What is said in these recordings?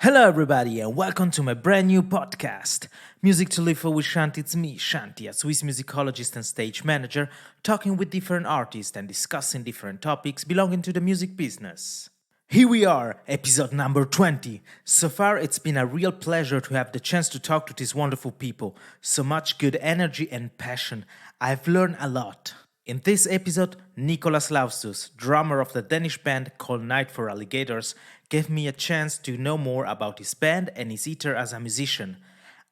Hello, everybody, and welcome to my brand new podcast, Music to Live For with Shanti. It's me, Shanti, a Swiss musicologist and stage manager, talking with different artists and discussing different topics belonging to the music business. Here we are, episode number 20. So far, it's been a real pleasure to have the chance to talk to these wonderful people. So much good energy and passion. I've learned a lot. In this episode, Nikolas Lauszus, drummer of the Danish band Cold Night For Alligators, gave me a chance to know more about his band and his ether as a musician.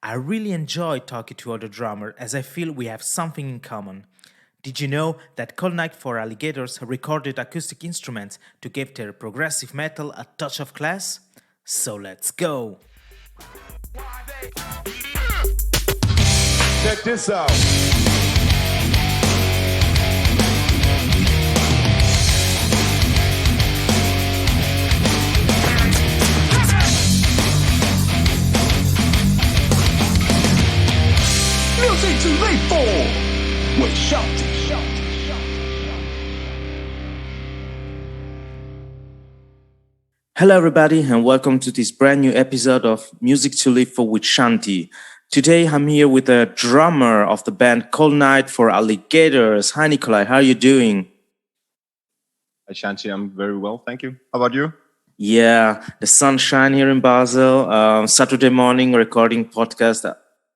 I really enjoyed talking to other drummers as I feel we have something in common. Did you know that Cold Night For Alligators recorded acoustic instruments to give their progressive metal a touch of class? So let's go! Check this out. Music to live for with Shanti. Hello, everybody, and welcome to this brand new episode of Music to Live For with Shanti. Today, I'm here with the drummer of the band Cold Night For Alligators. Hi, Nikolaj. How are you doing? Hi, Shanti. I'm very well, thank you. How about you? Yeah, the sunshine here in Basel. Saturday morning recording podcast.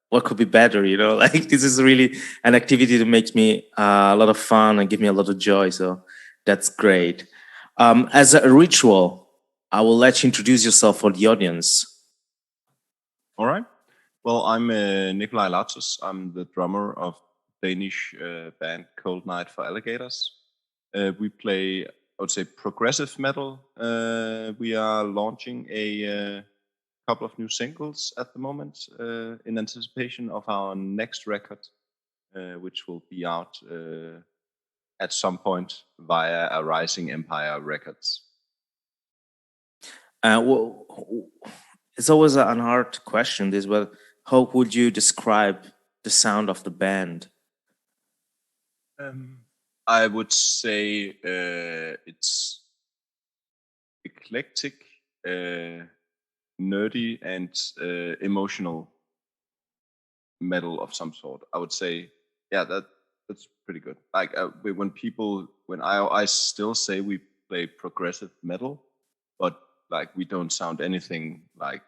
What could be better, you know? Like, this is really an activity that makes me a lot of fun and give me a lot of joy. So that's great. As a ritual, I will let you introduce yourself for the audience. All right. Well, I'm Nikolas Lauszus. I'm the drummer of Danish band Cold Night For Alligators. We play, I would say, progressive metal. We are launching a couple of new singles at the moment in anticipation of our next record, which will be out at some point via a Rising Empire Records. It's always an hard question, this, but how would you describe the sound of the band? I would say it's eclectic, nerdy, and emotional metal of some sort. I would say, yeah, that's pretty good. Like when I still say we play progressive metal, but like we don't sound anything like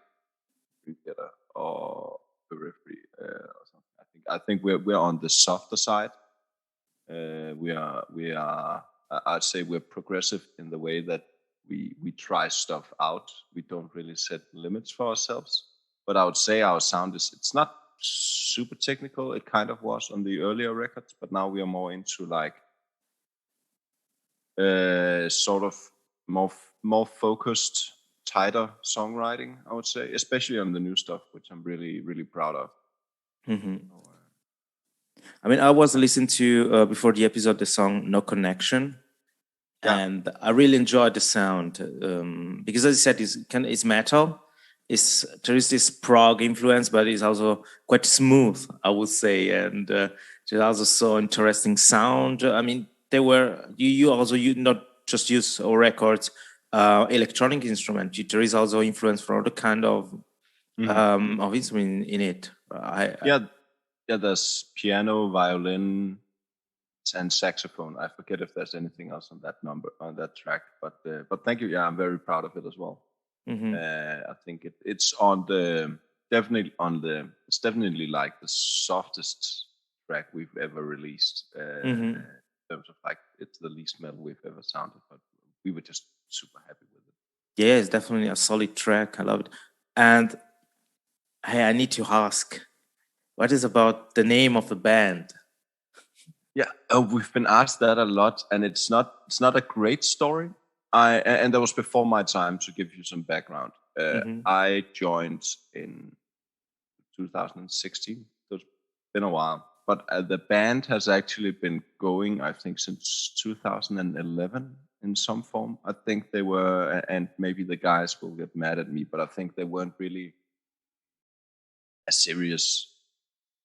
Together or Periphery or something. I think we're on the softer side. We are. I'd say we're progressive in the way that we try stuff out. We don't really set limits for ourselves. But I would say our sound it's not super technical. It kind of was on the earlier records, but now we are more into like sort of more focused, tighter songwriting, I would say, especially on the new stuff, which I'm really, really proud of. Mm-hmm. I mean, I was listening to, before the episode, the song No Connection. Yeah. And I really enjoyed the sound because, as I said, it's metal. There is this prog influence, but it's also quite smooth, I would say. And there's also so interesting sound. I mean, you not just use records, electronic instrument. There is also influence from other kind of instrument in it. Yeah, there's piano, violin, and saxophone. I forget if there's anything else on that track, but thank you. Yeah, I'm very proud of it as well. Mm-hmm. I think it's definitely like the softest track we've ever released. In terms of like it's the least metal we've ever sounded, but we were just super happy with it. Yeah, it's definitely a solid track. I love it. And hey, I need to ask, what is about the name of the band? Yeah, we've been asked that a lot, and it's not a great story. And that was before my time. To give you some background, I joined in 2016. So it's been a while, but the band has actually been going, I think, since 2011 in some form. I think they were, and maybe the guys will get mad at me, but I think they weren't really a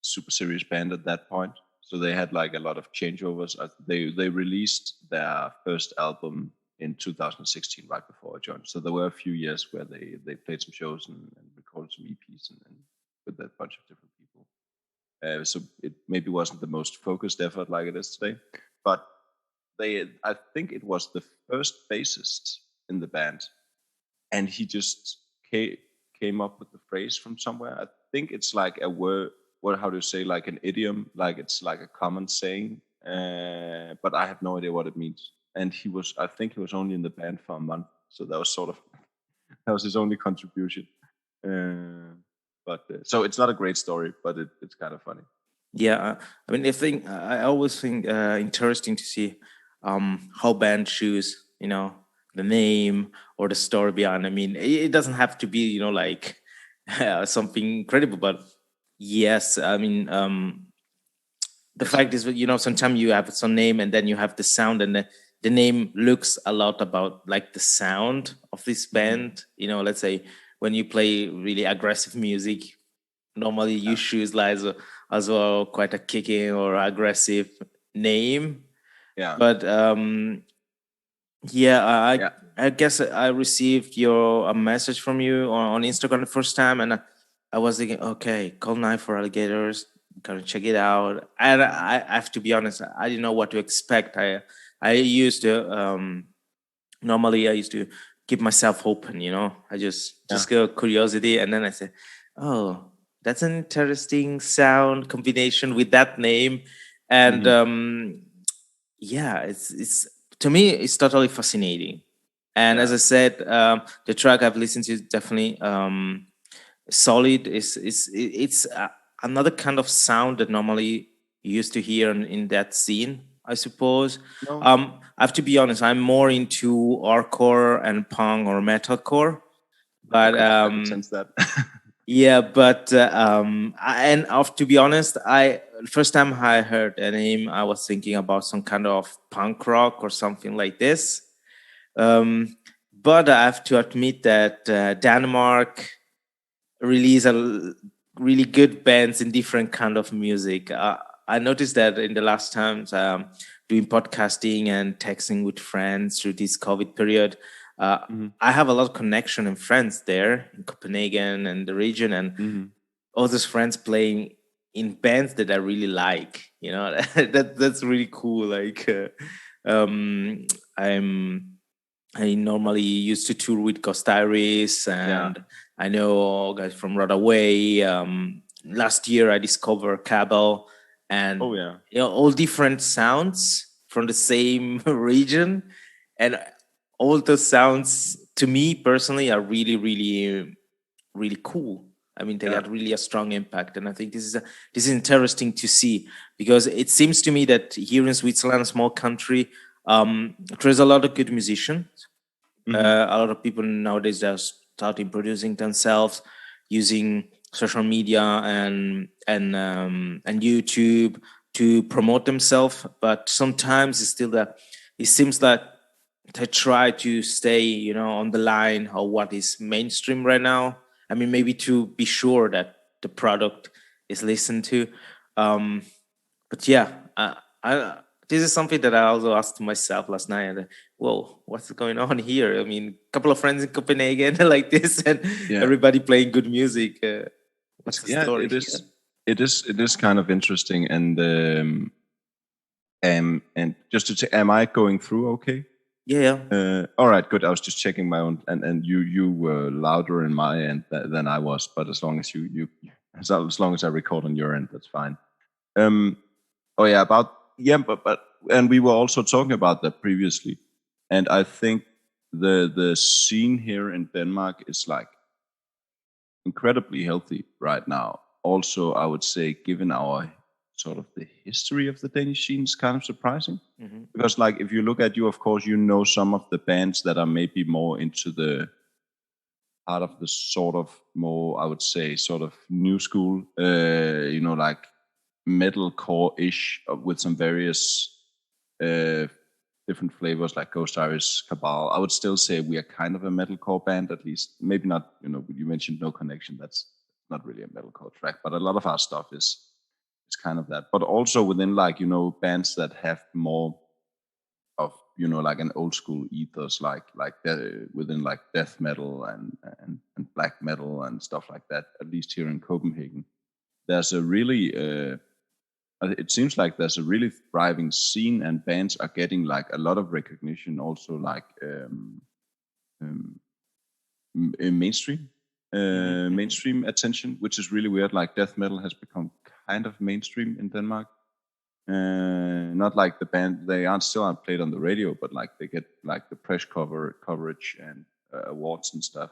super serious band at that point. So they had like a lot of changeovers. They released their first album in 2016, right before I joined. So there were a few years where they played some shows and recorded some EPs and with a bunch of different people. So it maybe wasn't the most focused effort like it is today, but I think it was the first bassist in the band, and he just came up with the phrase from somewhere. I think it's like a word. How do you say, like an idiom? Like it's like a common saying, but I have no idea what it means. And I think he was only in the band for a month, so that was that was his only contribution. But so it's not a great story, but it's kind of funny. Yeah, I mean, I always think interesting to see how bands choose, the name or the story behind. I mean, it doesn't have to be, like something incredible, but yes, I mean, the fact is, sometimes you have some name and then you have the sound, and the name looks a lot about like the sound of this band. Let's say when you play really aggressive music, normally you choose like as well quite a kicking or aggressive name. Yeah. But I guess I received a message from you on Instagram the first time, and I was thinking, okay, Cold Night for Alligators, gonna check it out. And I have to be honest, I didn't know what to expect. I used to normally I used to keep myself open, I just go curiosity, and then I said, oh, that's an interesting sound combination with that name, and it's to me it's totally fascinating. And as I said, the track I've listened to is definitely solid. It's another kind of sound that normally you used to hear in that scene, I suppose. No. I have to be honest, I'm more into hardcore and punk or metalcore, but I could sense that. yeah, but to be honest, first time I heard the name, I was thinking about some kind of punk rock or something like this. But I have to admit that Denmark release a really good bands in different kind of music. I noticed that in the last times doing podcasting and texting with friends through this COVID period, I have a lot of connection and friends there in Copenhagen and the region, and all those friends playing in bands that I really like. That's really cool. Like I normally used to tour with Ghost Iris, and I know guys from Rodaway. Last year I discovered Cabal, and all different sounds from the same region, and all those sounds to me personally are really, really, really cool. I mean, they got really a strong impact, and I think this is interesting to see, because it seems to me that here in Switzerland, a small country, there's a lot of good musicians. A lot of people nowadays are starting producing themselves using social media and YouTube to promote themselves. But sometimes it's still that it seems that they try to stay, on the line of what is mainstream right now. I mean, maybe to be sure that the product is listened to. But yeah, this is something that I also asked myself last night. Whoa, what's going on here? I mean, a couple of friends in Copenhagen like this, and everybody playing good music. What's the story? It is kind of interesting, and just to say, am I going through okay? Yeah. All right, good. I was just checking my own, and you were louder in my end than I was, but as long as as long as I record on your end, that's fine. But and we were also talking about that previously, and I think the scene here in Denmark is like incredibly healthy right now. Also, I would say, given our sort of the history of the Danish scene, is kind of surprising, because like if you look at you, of course, some of the bands that are maybe more into the part of the sort of more, I would say, sort of new school, like metalcore-ish with some various different flavors like Ghost Iris, Cabal. I would still say we are kind of a metalcore band, at least. Maybe not, you mentioned No Connection. That's not really a metalcore track, but a lot of our stuff is kind of that. But also within bands that have more of like an old school ethos, like within like death metal and black metal and stuff like that. At least here in Copenhagen, there's a really it seems like there's a really thriving scene, and bands are getting like a lot of recognition, also like mainstream mainstream attention, which is really weird. Like death metal has become kind of mainstream in Denmark. Not like the band, they aren't played on the radio, but like they get like the press coverage and awards and stuff.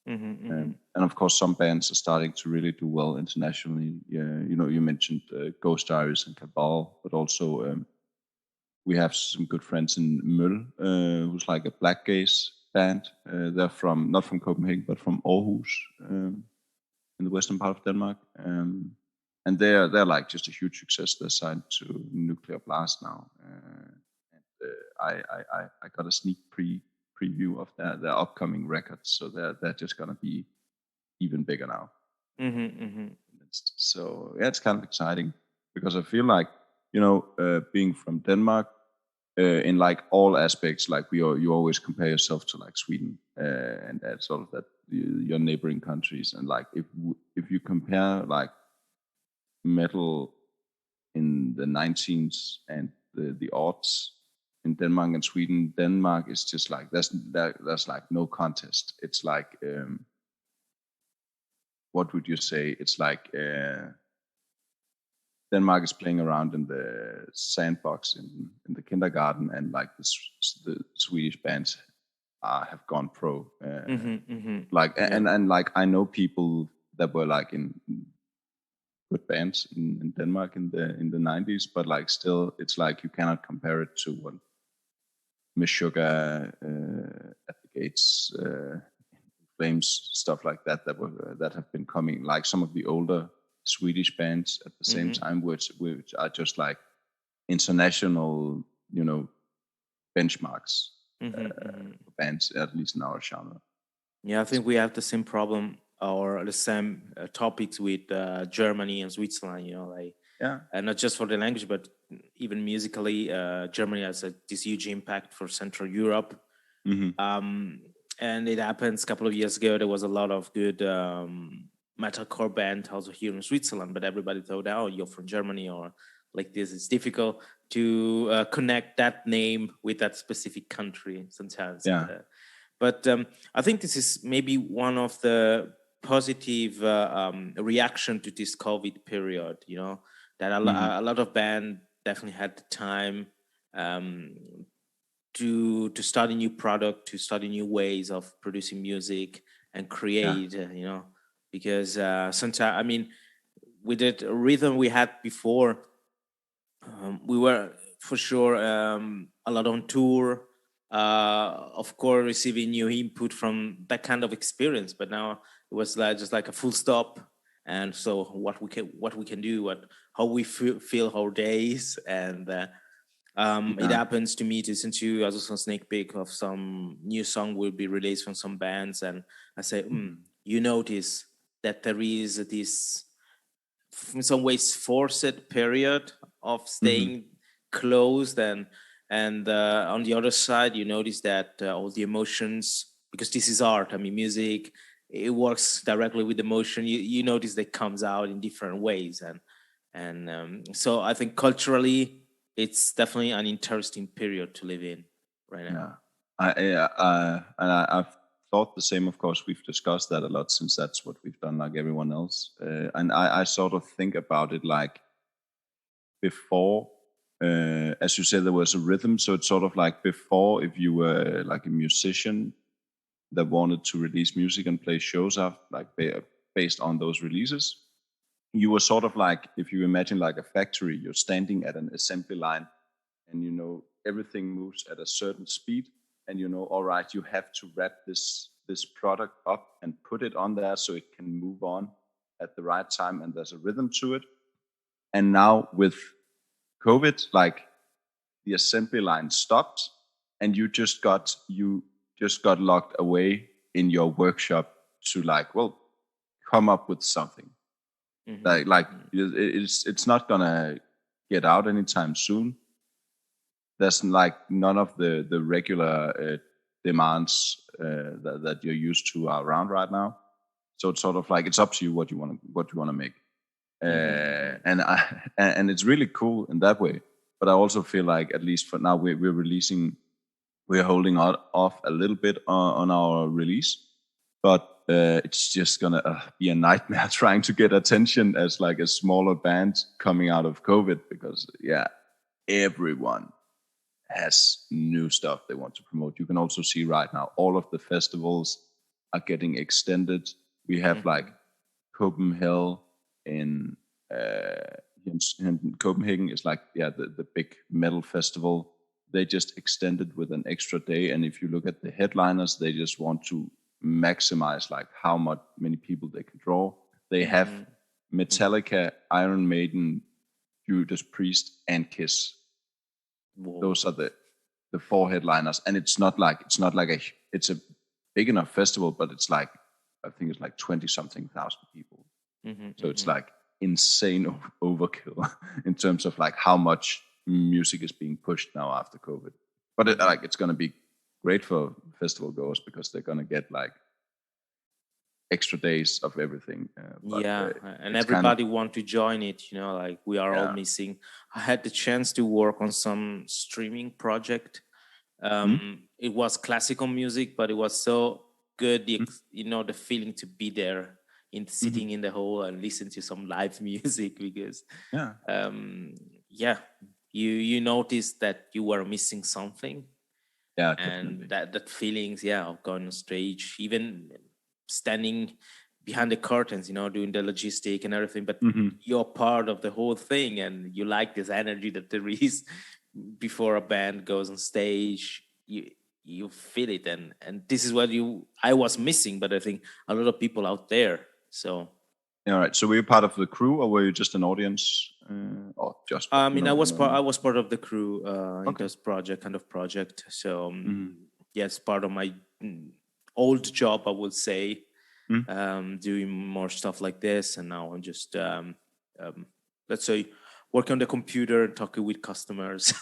And of course, some bands are starting to really do well internationally. Yeah, you mentioned Ghost Diaries and Cabal, but also we have some good friends in Møl, who's like a black gaze band. They're from not from Copenhagen, but from Aarhus, in the western part of Denmark. And they're like just a huge success. They're signed to Nuclear Blast now, and I got a sneak preview of their upcoming records, so they're just gonna be even bigger now. So yeah, it's kind of exciting, because I feel like being from Denmark, in like all aspects, like you always compare yourself to like Sweden, and that's sort of that your neighboring countries, and like if you compare like metal in the 19s and the aughts in Denmark and Sweden, Denmark is just like there's like no contest. It's like what would you say? It's like Denmark is playing around in the sandbox in the kindergarten, and like the Swedish bands have gone pro. Like and like I know people that were like in good bands in Denmark in the 90s, but like still, it's like you cannot compare it to what Meshuggah, at the Gates, Flames, stuff like that that have been coming, like some of the older Swedish bands at the same time, which are just like international, benchmarks for bands, at least in our genre. Yeah, I think we have the same problem or the same topics with Germany and Switzerland, like, and not just for the language, but even musically, Germany has this huge impact for Central Europe. And it happens a couple of years ago, there was a lot of good metalcore band also here in Switzerland, but everybody thought, oh, you're from Germany or like this. It's difficult to connect that name with that specific country sometimes. But I think this is maybe one of the positive reaction to this COVID period, that a lot of bands definitely had the time to study new product, to study new ways of producing music and create, because sometimes, I mean, with the rhythm we had before, we were for sure a lot on tour, of course receiving new input from that kind of experience, but now it was like just like a full stop. And so what we can do, how we feel our days, and it happens to me to listen to also some sneak peek of some new song will be released from some bands, and I say, you notice that there is this, in some ways, forced period of staying closed, and on the other side, you notice that all the emotions, because this is art. I mean, music, it works directly with emotion. You notice that comes out in different ways, and so I think culturally, it's definitely an interesting period to live in right now. I've thought the same. Of course, we've discussed that a lot, since that's what we've done, like everyone else. And I sort of think about it like before, as you said, there was a rhythm. So it's sort of like before, if you were like a musician that wanted to release music and play shows up, like based on those releases, you were sort of like, if you imagine like a factory, you're standing at an assembly line, and everything moves at a certain speed, and all right, you have to wrap this product up and put it on there so it can move on at the right time, and there's a rhythm to it. And now with COVID, like the assembly line stopped, and you just got locked away in your workshop to like, well, come up with something. Like it's not gonna get out anytime soon, there's like none of the regular demands that you're used to are around right now. So it's sort of like it's up to you what you want to make, and it's really cool in that way. But I also feel like at least for now we're holding off a little bit on our release, but it's just gonna be a nightmare trying to get attention as like a smaller band coming out of COVID, because everyone has new stuff they want to promote. You can also see right now all of the festivals are getting extended. We have like Copenhagen in Copenhagen is like the big metal festival. They just extended with an extra day, and if you look at the headliners, they just want to maximize like how many people they can draw. They have Metallica, Iron Maiden, Judas Priest, and Kiss. Whoa. Those are the four headliners, and it's not like it's a big enough festival, but it's like I think it's like 20-something thousand people. So it's like insane overkill in terms of like how much music is being pushed now after COVID. But it's going to be great for festival goers because they're going to get like extra days of everything. And everybody want to join it, like we are all missing. I had the chance to work on some streaming project. It was classical music, but it was so good, the feeling to be there sitting in the hall and listen to some live music, because you notice that you were missing something. And that feelings of going on stage, even standing behind the curtains, doing the logistic and everything, but you're part of the whole thing, and you like this energy that there is before a band goes on stage. You feel it, and this is what I was missing, but I think a lot of people out there. So all right. So were you part of the crew, or were you just an audience, or just? I was part of the crew in this project. So yes, part of my old job, I would say, doing more stuff like this, and now I'm just let's say working on the computer and talking with customers.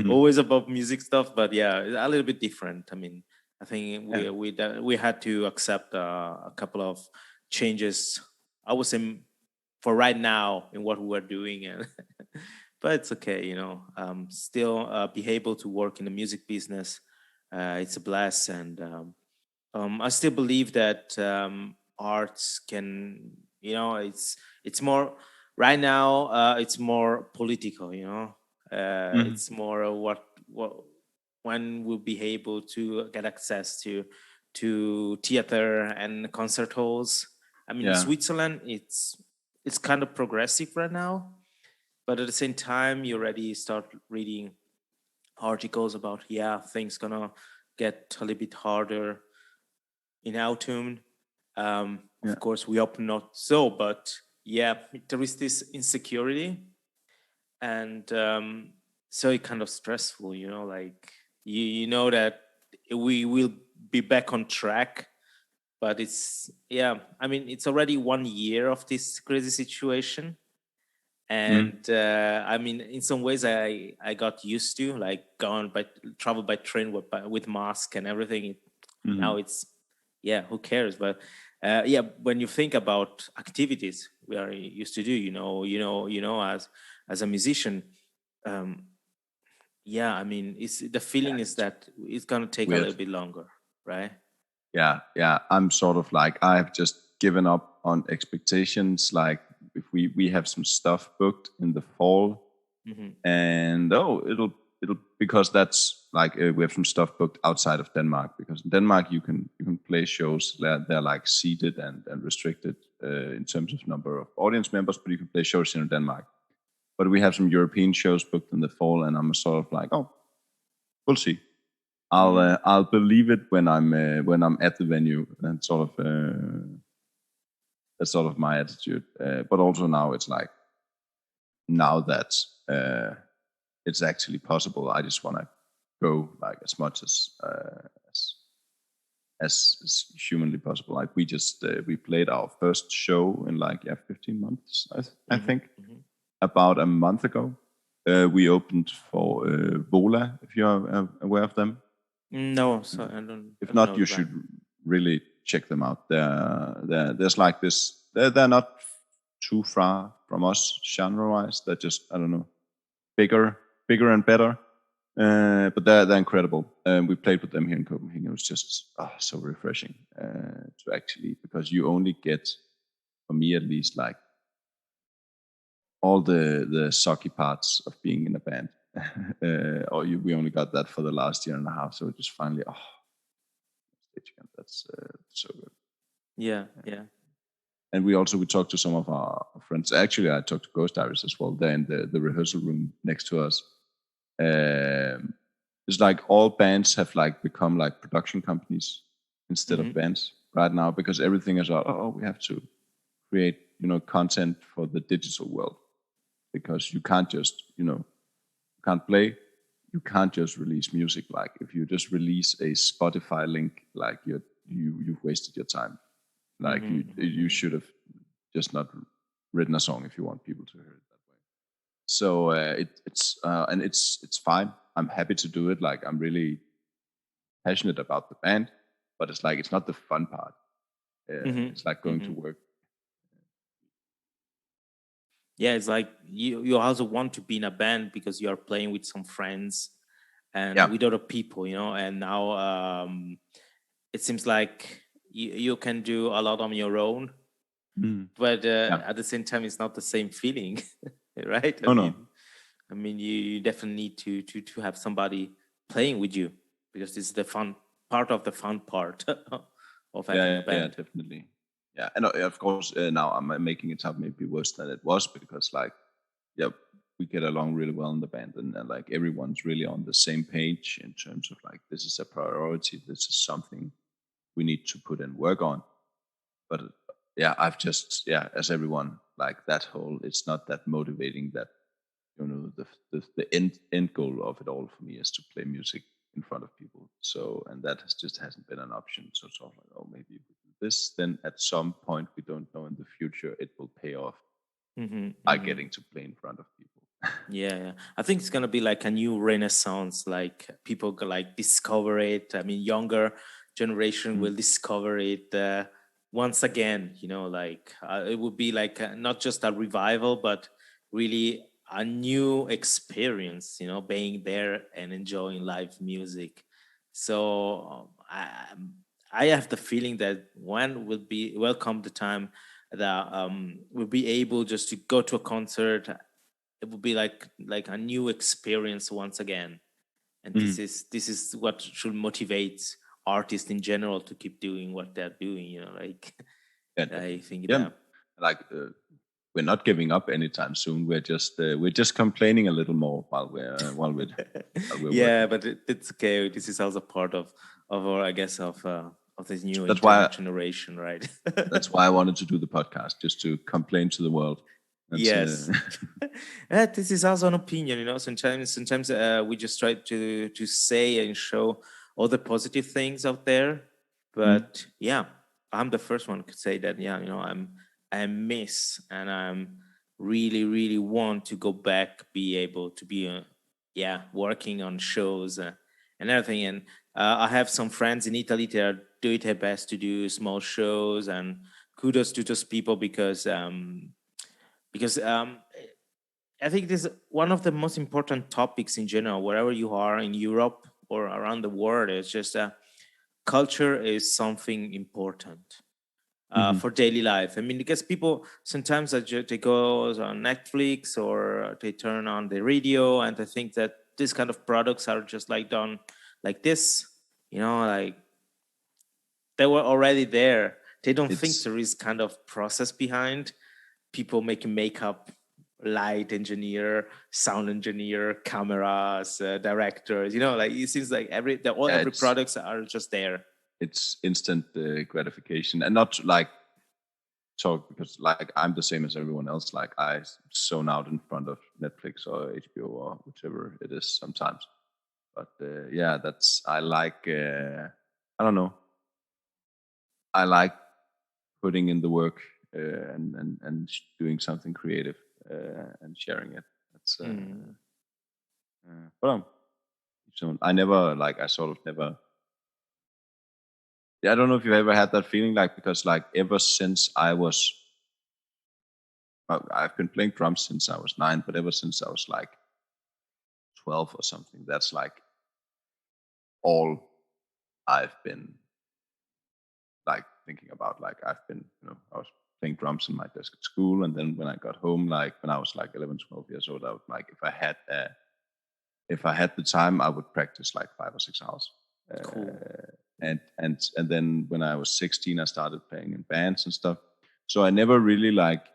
Always about music stuff, but a little bit different. I mean, I think we had to accept a couple of changes, I would say, for right now in what we're doing, but it's okay, still be able to work in the music business. It's a bless, and I still believe that arts can, it's more right now. It's more political, It's more what when we'll be able to get access to theater and concert halls. I mean, in Switzerland, it's kind of progressive right now, but at the same time, you already start reading articles about things gonna get a little bit harder in autumn. Of course, we hope not so, but there is this insecurity, and so it's kind of stressful, like you know that we will be back on track, but it's I mean, it's already 1 year of this crazy situation, and I mean, in some ways I got used to like travel by train with mask and everything. Now it's who cares, but when you think about activities we are used to do, as a musician, I mean, it's the feeling is that it's gonna take a little bit longer, right? I'm sort of like, I've just given up on expectations. Like if we have some stuff booked in the fall, and it'll because that's like we have some stuff booked outside of Denmark, because in Denmark you can play shows that they're like seated and restricted in terms of number of audience members, but you can play shows in Denmark. But we have some European shows booked in the fall, and I'm sort of like, we'll see. I'll believe it when I'm at the venue, and that's sort of my attitude. But also now it's like, now that it's actually possible, I just want to go like as much as humanly possible. Like we just we played our first show in like 15 months, I think, about a month ago. We opened for Vola, if you are aware of them. No, so I don't. If I don't not, know you the should band. really check them out. There's like this. They're not too far from us genre-wise. They're just, I don't know, bigger and better. But they're incredible. We played with them here in Copenhagen. It was just so refreshing to actually, because you only get, for me at least, like all the sucky parts of being in a band. We only got that for the last year and a half. So it just finally, stage again. That's so good. Yeah. And we talked to some of our friends. Actually, I talked to Ghost Diaries as well. They're in the rehearsal room next to us. It's like all bands have like become like production companies instead of bands right now, because everything is we have to create content for the digital world, because you can't just can't play, you can't just release music. Like if you just release a Spotify link, like you've wasted your time. Like you should have just not written a song if you want people to hear it that way. So it's fine. I'm happy to do it. Like I'm really passionate about the band, but it's like it's not the fun part. It's like going to work. Yeah, it's like you also want to be in a band because you are playing with some friends and Yeah. with other people, and now it seems like you can do a lot on your own, but at the same time it's not the same feeling. Right? No. I mean you definitely need to have somebody playing with you, because this is the fun part of of having a band. Yeah, definitely. Yeah, and of course now I'm making it sound maybe worse than it was, because like we get along really well in the band, and like everyone's really on the same page in terms of like this is a priority, this is something we need to put in work on. But I've just as everyone, like that whole, it's not that motivating. That the end goal of it all for me is to play music in front of people. So, and that just hasn't been an option. So it's all like, maybe if we do this, then at some point, we don't know, in the future it will pay off by getting to play in front of people. Yeah. I think it's gonna be like a new renaissance. Like people like discover it. I mean, younger generation will discover it once again. Like it would be like not just a revival, but really a new experience. Being there and enjoying live music. So I have the feeling that when will come the time that we'll be able just to go to a concert. It would be like a new experience once again, and this is what should motivate artists in general to keep doing what they're doing. Like I think that. Like we're not giving up anytime soon. We're just complaining a little more while we're Yeah, working. but it's okay. This is also part of our, I guess, of this new That's internet why generation, right? that's why I wanted to do the podcast, just to complain to the world. Yes. This is also an opinion. Sometimes we just try to say and show all the positive things out there, but I'm the first one to say that. I miss, and I'm really want to go back, be able to be working on shows and everything. And I have some friends in Italy that are doing their best to do small shows, and kudos to those people, because I think this is one of the most important topics in general, wherever you are in Europe or around the world. It's just culture is something important for daily life. I mean, because people sometimes they go on Netflix or they turn on the radio, and they think that these kind of products are just like done like this, like they were already there. They don't think there is kind of process behind people making makeup, light engineer, sound engineer, cameras, directors. Like it seems like every products are just there. It's instant gratification, and not like talk, because like I'm the same as everyone else. Like I zone out in front of Netflix or HBO or whichever it is sometimes. But that's, I like. I don't know. I like putting in the work and doing something creative and sharing it. That's But so I never like I sort of never. Yeah, I don't know if you've ever had that feeling, like, because like ever since I've been playing drums since I was 9, but ever since I was like 12 or something, that's like all I've been like thinking about. Like I've been, I was playing drums in my desk at school, and then when I got home, like when I was like 11, 12 years old, I would like if I had the time, I would practice like 5 or 6 hours. Cool. And then when I was 16, I started playing in bands and stuff. So I never really like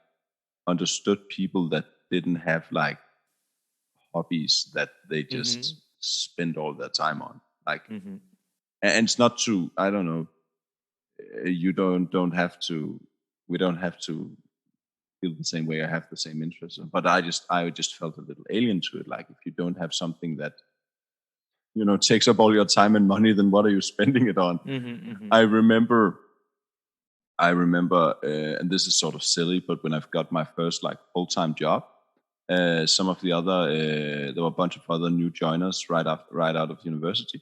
understood people that didn't have like hobbies that they just spend all their time on. Like, and it's not true. I don't know. You don't have to. We don't have to feel the same way. I have the same interests, but I just felt a little alien to it. Like if you don't have something that takes up all your time and money, then what are you spending it on? I remember, and this is sort of silly, but when I've got my first like full-time job, some of the other there were a bunch of other new joiners right out of university,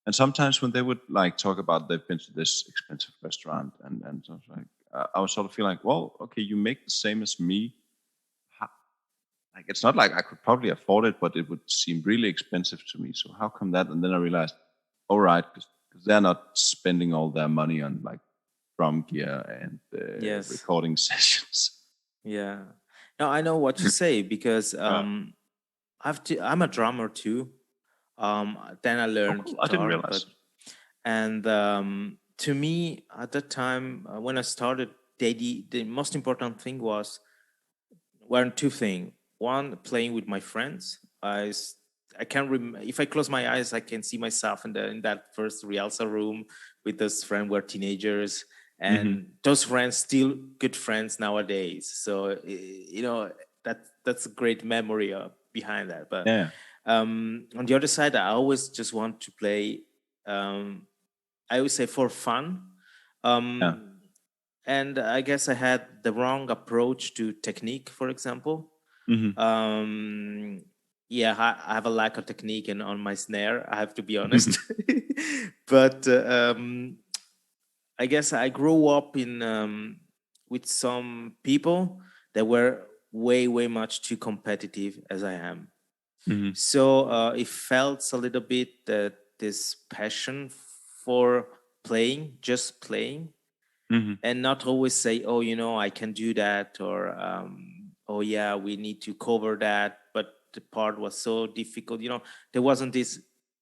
and sometimes when they would like talk about they've been to this expensive restaurant, and so I was like, I was sort of feeling like, well, okay, you make the same as me. Like it's not like I could probably afford it, but it would seem really expensive to me. So how come that? And then I realized, all right, because they're not spending all their money on like drum gear and recording sessions. Yeah. No, I know what you say, because I'm a drummer too. Then I learned I didn't guitar, realize. and to me at that time, when I started, the most important thing were two things. One, playing with my friends. I can't if I close my eyes, I can see myself in that first rehearsal room with those friends who were teenagers, and those friends still good friends nowadays. So that's a great memory behind that. But on the other side, I always just want to play. I would say for fun. And I guess I had the wrong approach to technique, for example. I have a lack of technique on my snare, I have to be honest. But I guess I grew up with some people that were way much too competitive as I am. So it felt a little bit that this passion for playing, just playing, and not always say, oh, I can do that, or oh yeah, we need to cover that, but the part was so difficult. There wasn't this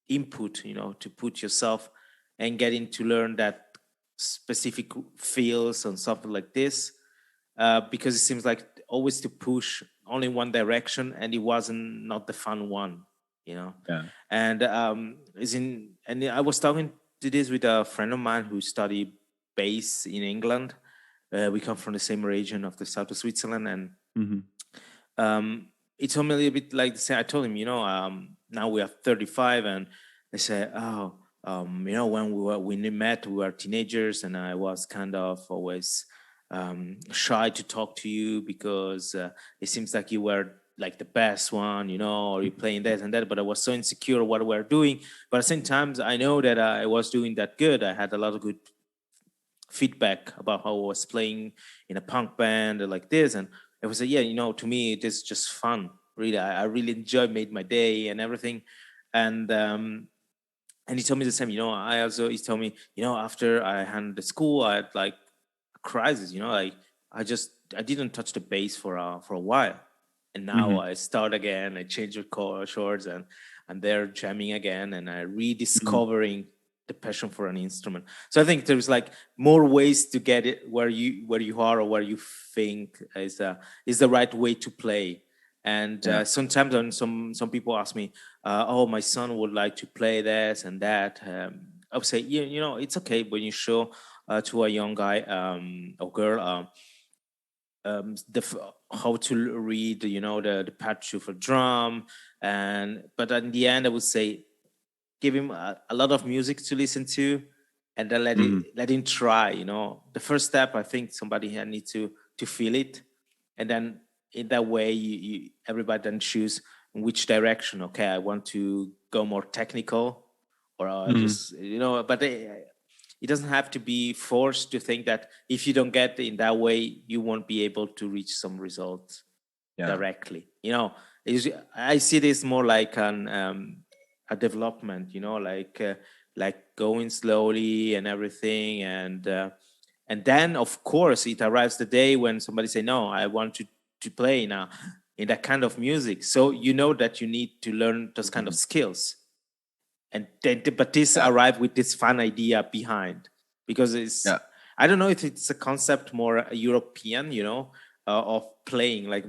input, to put yourself and getting to learn that specific feels and something like this, because it seems like always to push only one direction, and it wasn't not the fun one. And and I was talking to this with a friend of mine who studied bass in England. We come from the same region of the south of Switzerland, and he told me a little bit like the same. I told him, now we are 35, and I said, oh, when we met, we were teenagers, and I was kind of always shy to talk to you because it seems like you were like the best one, or you're playing that and that. But I was so insecure what we're doing. But at the same time, I know that I was doing that good. I had a lot of good feedback about how I was playing in a punk band like this, and it was to me it is just fun. Really, I really enjoyed, made my day and everything, and he told me the same. He told me, after I handed the school, I had like a crisis. Like I didn't touch the bass for a while, and now I start again. I change the chords, and they're jamming again, and I rediscovering the passion for an instrument. So I think there's like more ways to get it where you are, or where you think is the right way to play. And sometimes when some people ask me, oh, my son would like to play this and that, I would say, it's okay when you show to a young guy or girl how to read, the partition for drum, but in the end, I would say give him a lot of music to listen to, and then let him try. The first step, I think somebody here needs to feel it, and then in that way, everybody then choose in which direction. Okay, I want to go more technical, or just but it doesn't have to be forced to think that if you don't get in that way, you won't be able to reach some results directly. I see this more like a development. Like going slowly and everything, and then of course it arrives the day when somebody say, no, I want to play now in that kind of music. So that you need to learn those kind of skills, and then but this arrive with this fun idea behind, because it's I don't know if it's a concept more European, of playing. Like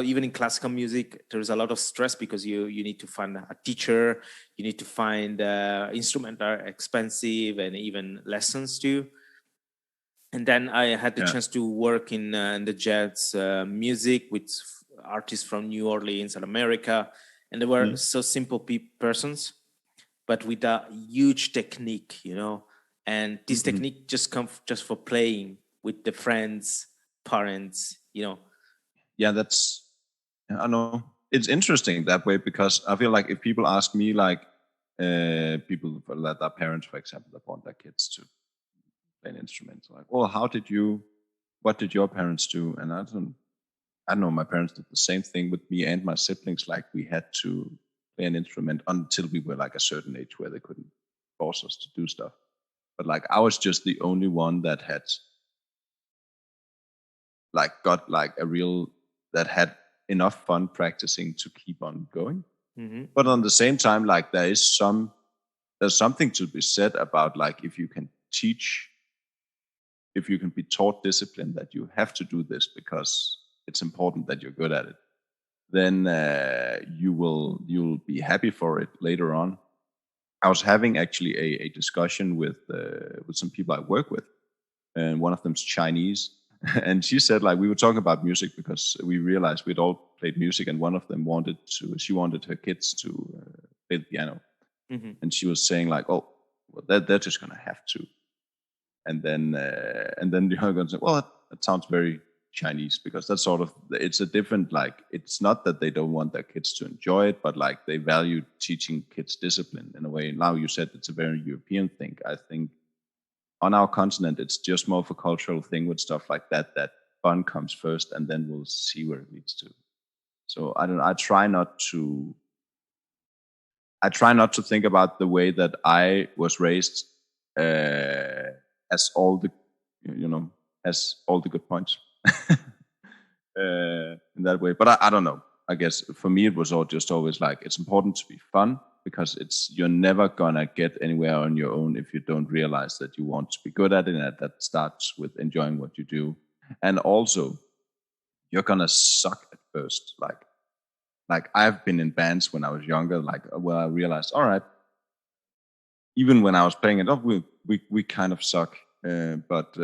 even in classical music, there's a lot of stress because you need to find a teacher, you need to find instruments are expensive, and even lessons too. And then I had the chance to work in the jazz music with artists from New Orleans and America, and they were so simple persons, but with a huge technique, and this technique just comes just for playing with the friends, parents. Yeah, I know it's interesting that way, because I feel like if people ask me, like people that are parents, for example, that want their kids to play an instrument, like, well, what did your parents do? And I don't know, my parents did the same thing with me and my siblings. Like, we had to play an instrument until we were like a certain age where they couldn't force us to do stuff. But like, I was just the only one that had like got like that had enough fun practicing to keep on going. But on the same time, like, there's something to be said about, like, if you can be taught discipline, that you have to do this because it's important that you're good at it, then you'll be happy for it later on. I was having actually a discussion with some people I work with, and one of them's Chinese. And she said, like, we were talking about music because we realized we'd all played music, and one of them wanted her kids to play the piano. And she was saying, like, oh, well, they're just gonna have to. And then you're gonna say, well, that sounds very Chinese, because that's sort of, it's a different, like, it's not that they don't want their kids to enjoy it, but like, they value teaching kids discipline in a way. Now you said it's a very European thing. I think on our continent, it's just more of a cultural thing with stuff like that fun comes first, and then we'll see where it leads to. So I try not to think about the way that I was raised as all the good points in that way. But I don't know. I guess for me, it was always like, it's important to be fun, because you're never gonna get anywhere on your own if you don't realize that you want to be good at it. And that starts with enjoying what you do. And also, you're gonna suck at first. Like I've been in bands when I was younger, like, where I realized, all right, even when I was playing it up, we kind of suck, but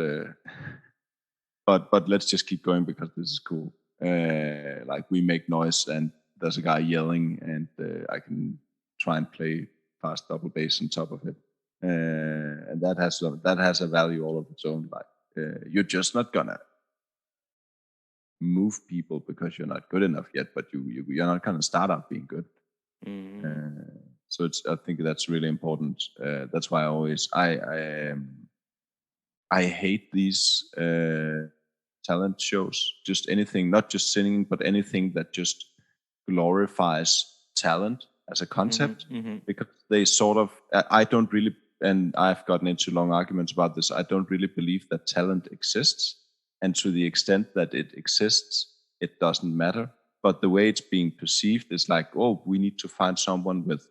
let's just keep going because this is cool. Like, we make noise, and there's a guy yelling, and I can try and play fast double bass on top of it, and that has a value all of its own. Like, you're just not gonna move people because you're not good enough yet, but you're not gonna start out being good. So I think that's really important. That's why I hate these talent shows. Just anything, not just singing, but anything that just glorifies talent as a concept, because they sort of, I don't really, and I've gotten into long arguments about this, I don't really believe that talent exists. And to the extent that it exists, it doesn't matter. But the way it's being perceived is like, oh, we need to find someone with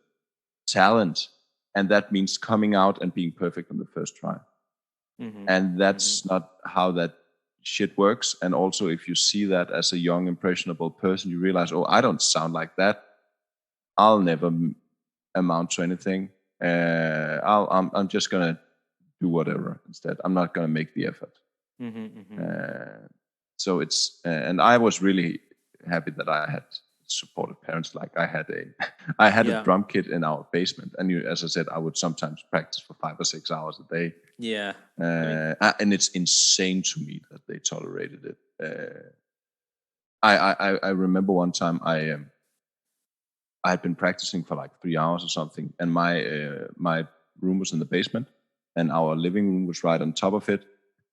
talent, and that means coming out and being perfect on the first try. And that's not how that shit works. And also, if you see that as a young, impressionable person, you realize, oh, I don't sound like that. I'll never amount to anything. I'm just gonna do whatever instead. I'm not gonna make the effort. So it's, and I was really happy that I had supportive parents. Like, I had a drum kit in our basement, and as I said, I would sometimes practice for 5 or 6 hours a day. And it's insane to me that they tolerated it. I remember one time I had been practicing for like 3 hours or something, and my room was in the basement, and our living room was right on top of it.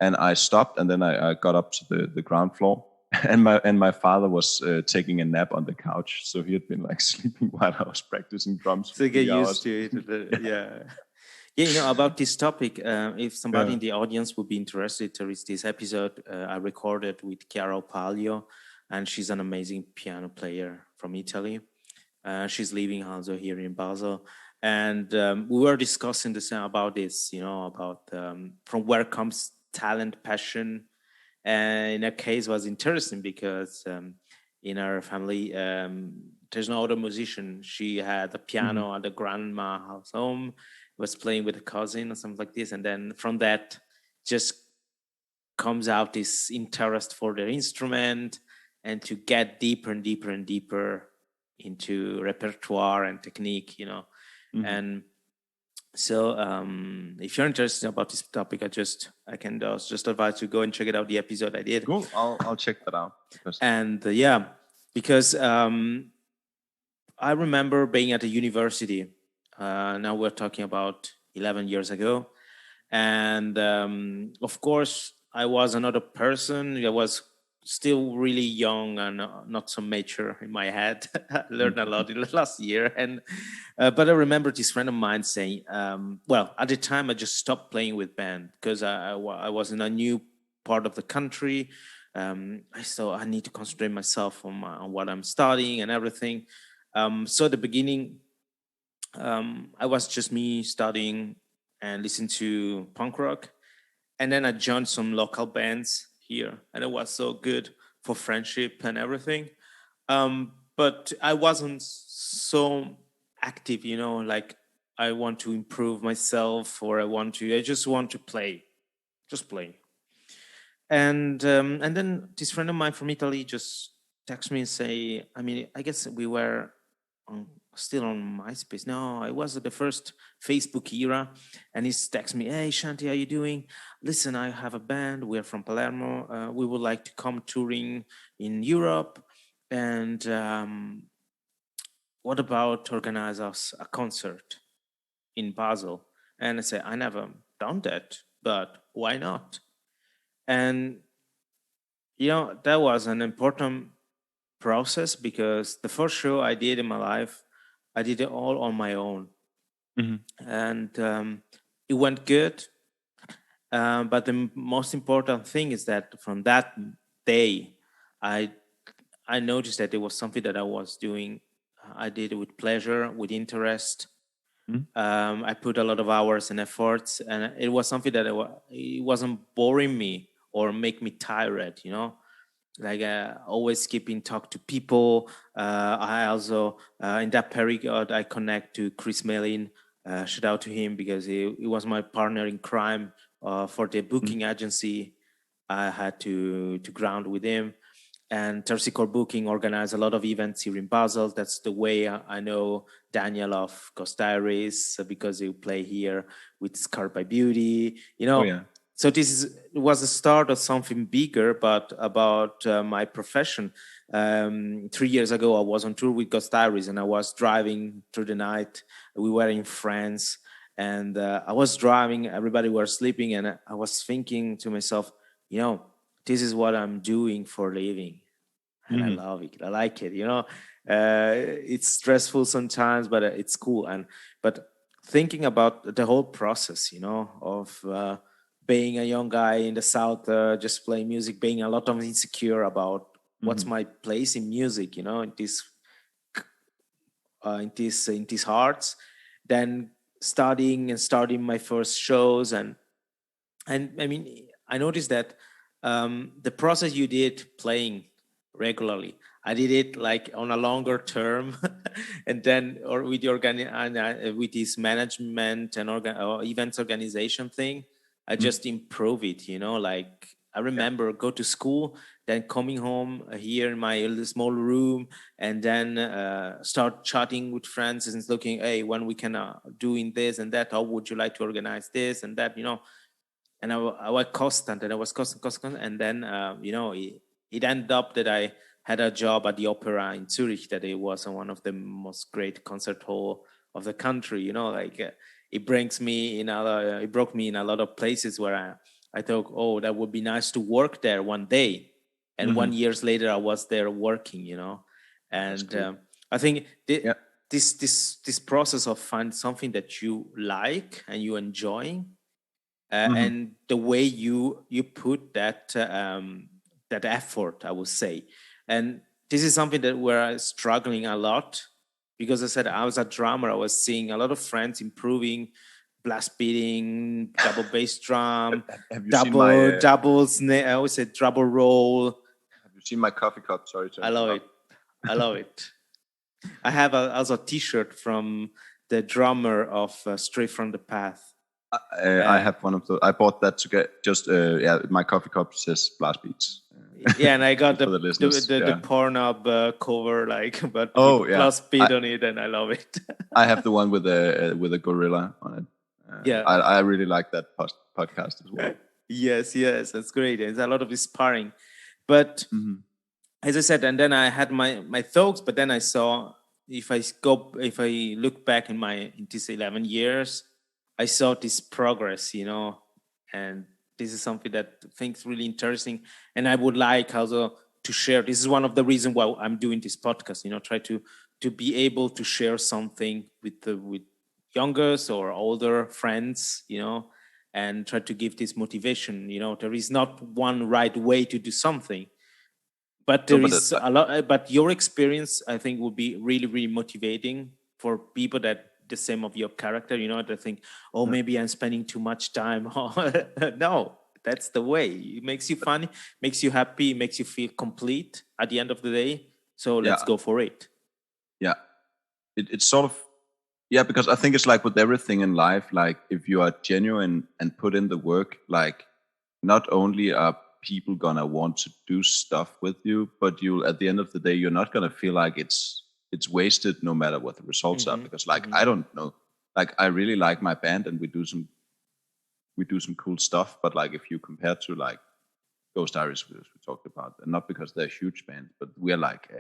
And I stopped, and then I got up to the ground floor, and my father was taking a nap on the couch, so he had been like sleeping while I was practicing drums for So get 3 hours. used to it. Yeah. Yeah, you know, about this topic, if somebody in the audience would be interested, there is this episode I recorded with Chiara Palio, and she's an amazing piano player from Italy. She's living also here in Basel. And we were discussing about this, you know, about from where comes talent, passion. And in her case was interesting because in her family, there's no other musician. She had a piano at the grandma's home, was playing with a cousin or something like this. And then from that just comes out this interest for the instrument and to get deeper and deeper and deeper into repertoire and technique, you know. And so if you're interested about this topic, I can just advise you go and check it out, the episode I did. Cool. I'll check that out. And yeah, because I remember being at a university. Now we're talking about 11 years ago. And of course, I was another person. I was still really young and not so mature in my head. I learned a lot in the last year. And but I remember this friend of mine saying, well, at the time I just stopped playing with band because I was in a new part of the country. I thought I need to concentrate myself on what I'm studying and everything. So at the beginning, I was just me studying and listening to punk rock. And then I joined some local bands here, and it was so good for friendship and everything. But I wasn't so active, you know, like I want to improve myself or I just want to play, just play. And then this friend of mine from Italy just text me and say, I mean, I guess we were still on MySpace. No, it was the first Facebook era. And he texts me, hey, Shanti, how you doing? Listen, I have a band. We're from Palermo. We would like to come touring in Europe. And what about organize us a concert in Basel? And I say, I never done that, but why not? And, you know, that was an important process because the first show I did in my life, I did it all on my own. And it went good. But the most important thing is that from that day, I noticed that it was something that I was doing. I did it with pleasure, with interest. I put a lot of hours and efforts, and it was something that it wasn't boring me or make me tired, you know. Like always keep in talk to people. I also in that period I connect to Chris Mellin. Shout out to him because he was my partner in crime for the booking agency. I had to ground with him. And Tersicore Booking organized a lot of events here in Basel. That's the way I know Daniel of Ghost Diaries because he play here with Scarred by Beauty. You know, so was the start of something bigger, but about my profession. 3 years ago, I was on tour with Ghost Diaries, and I was driving through the night. We were in France, and I was driving. Everybody was sleeping, and I was thinking to myself, you know, this is what I'm doing for a living. And I love it. I like it. You know, it's stressful sometimes, but it's cool. But thinking about the whole process, you know, of being a young guy in the South, just playing music, being a lot of insecure about what's my place in music, you know, in these hearts. Then starting my first shows, and I mean, I noticed that the process you did playing regularly, I did it like on a longer term, and then or with the with this management and events organization thing, I just improve it. You know, like I remember go to school, then coming home here in my little small room, and then start chatting with friends and looking, hey, when we can doing this and that, how would you like to organize this and that, you know. And I was constant, and I was constant, and then you know, it ended up that I had a job at the opera in Zurich that it was one of the most great concert hall of the country. It broke me in a lot of places where I thought, oh, that would be nice to work there one day. And 1 years later, I was there working, and cool. I think this process of finding something that you like and you enjoy, and the way you put that that effort, I would say, and this is something that we're struggling a lot, because I said I was a drummer. I was seeing a lot of friends improving, blast beating, double bass drum, Have you seen my, double snare. I always say double roll. Have you seen my coffee cup? Sorry, I love it. I love it. I have also a T-shirt from the drummer of Straight from the Path. I have one of those. I bought that to get just my coffee cup says blast beats. Yeah, and I got the the Pornhub cover, but with plus beat on it, and I love it. I have the one with a gorilla on it. I really like that podcast as well. Yes, that's great. There's a lot of sparring, but as I said, and then I had my thoughts, but then I saw, if I look back in these 11 years, I saw this progress, and this is something that I think is really interesting. And I would like also to share. This is one of the reasons why I'm doing this podcast, try to be able to share something with younger or older friends, and try to give this motivation. There is not one right way to do something, but there is a lot. But your experience, I think, would be really, really motivating for people that the same of your character, to think, oh, maybe I'm spending too much time. No, that's the way. It makes you funny, makes you happy, makes you feel complete at the end of the day. So let's go for it. Yeah, it's sort of, because I think it's like with everything in life, like if you are genuine and put in the work, like not only are people gonna want to do stuff with you, but you'll, at the end of the day, you're not gonna feel like it's wasted no matter what the results are, because I don't know, like I really like my band and we do some cool stuff, but like if you compare to like Ghost Diaries, we talked about, and not because they're huge bands, but we are like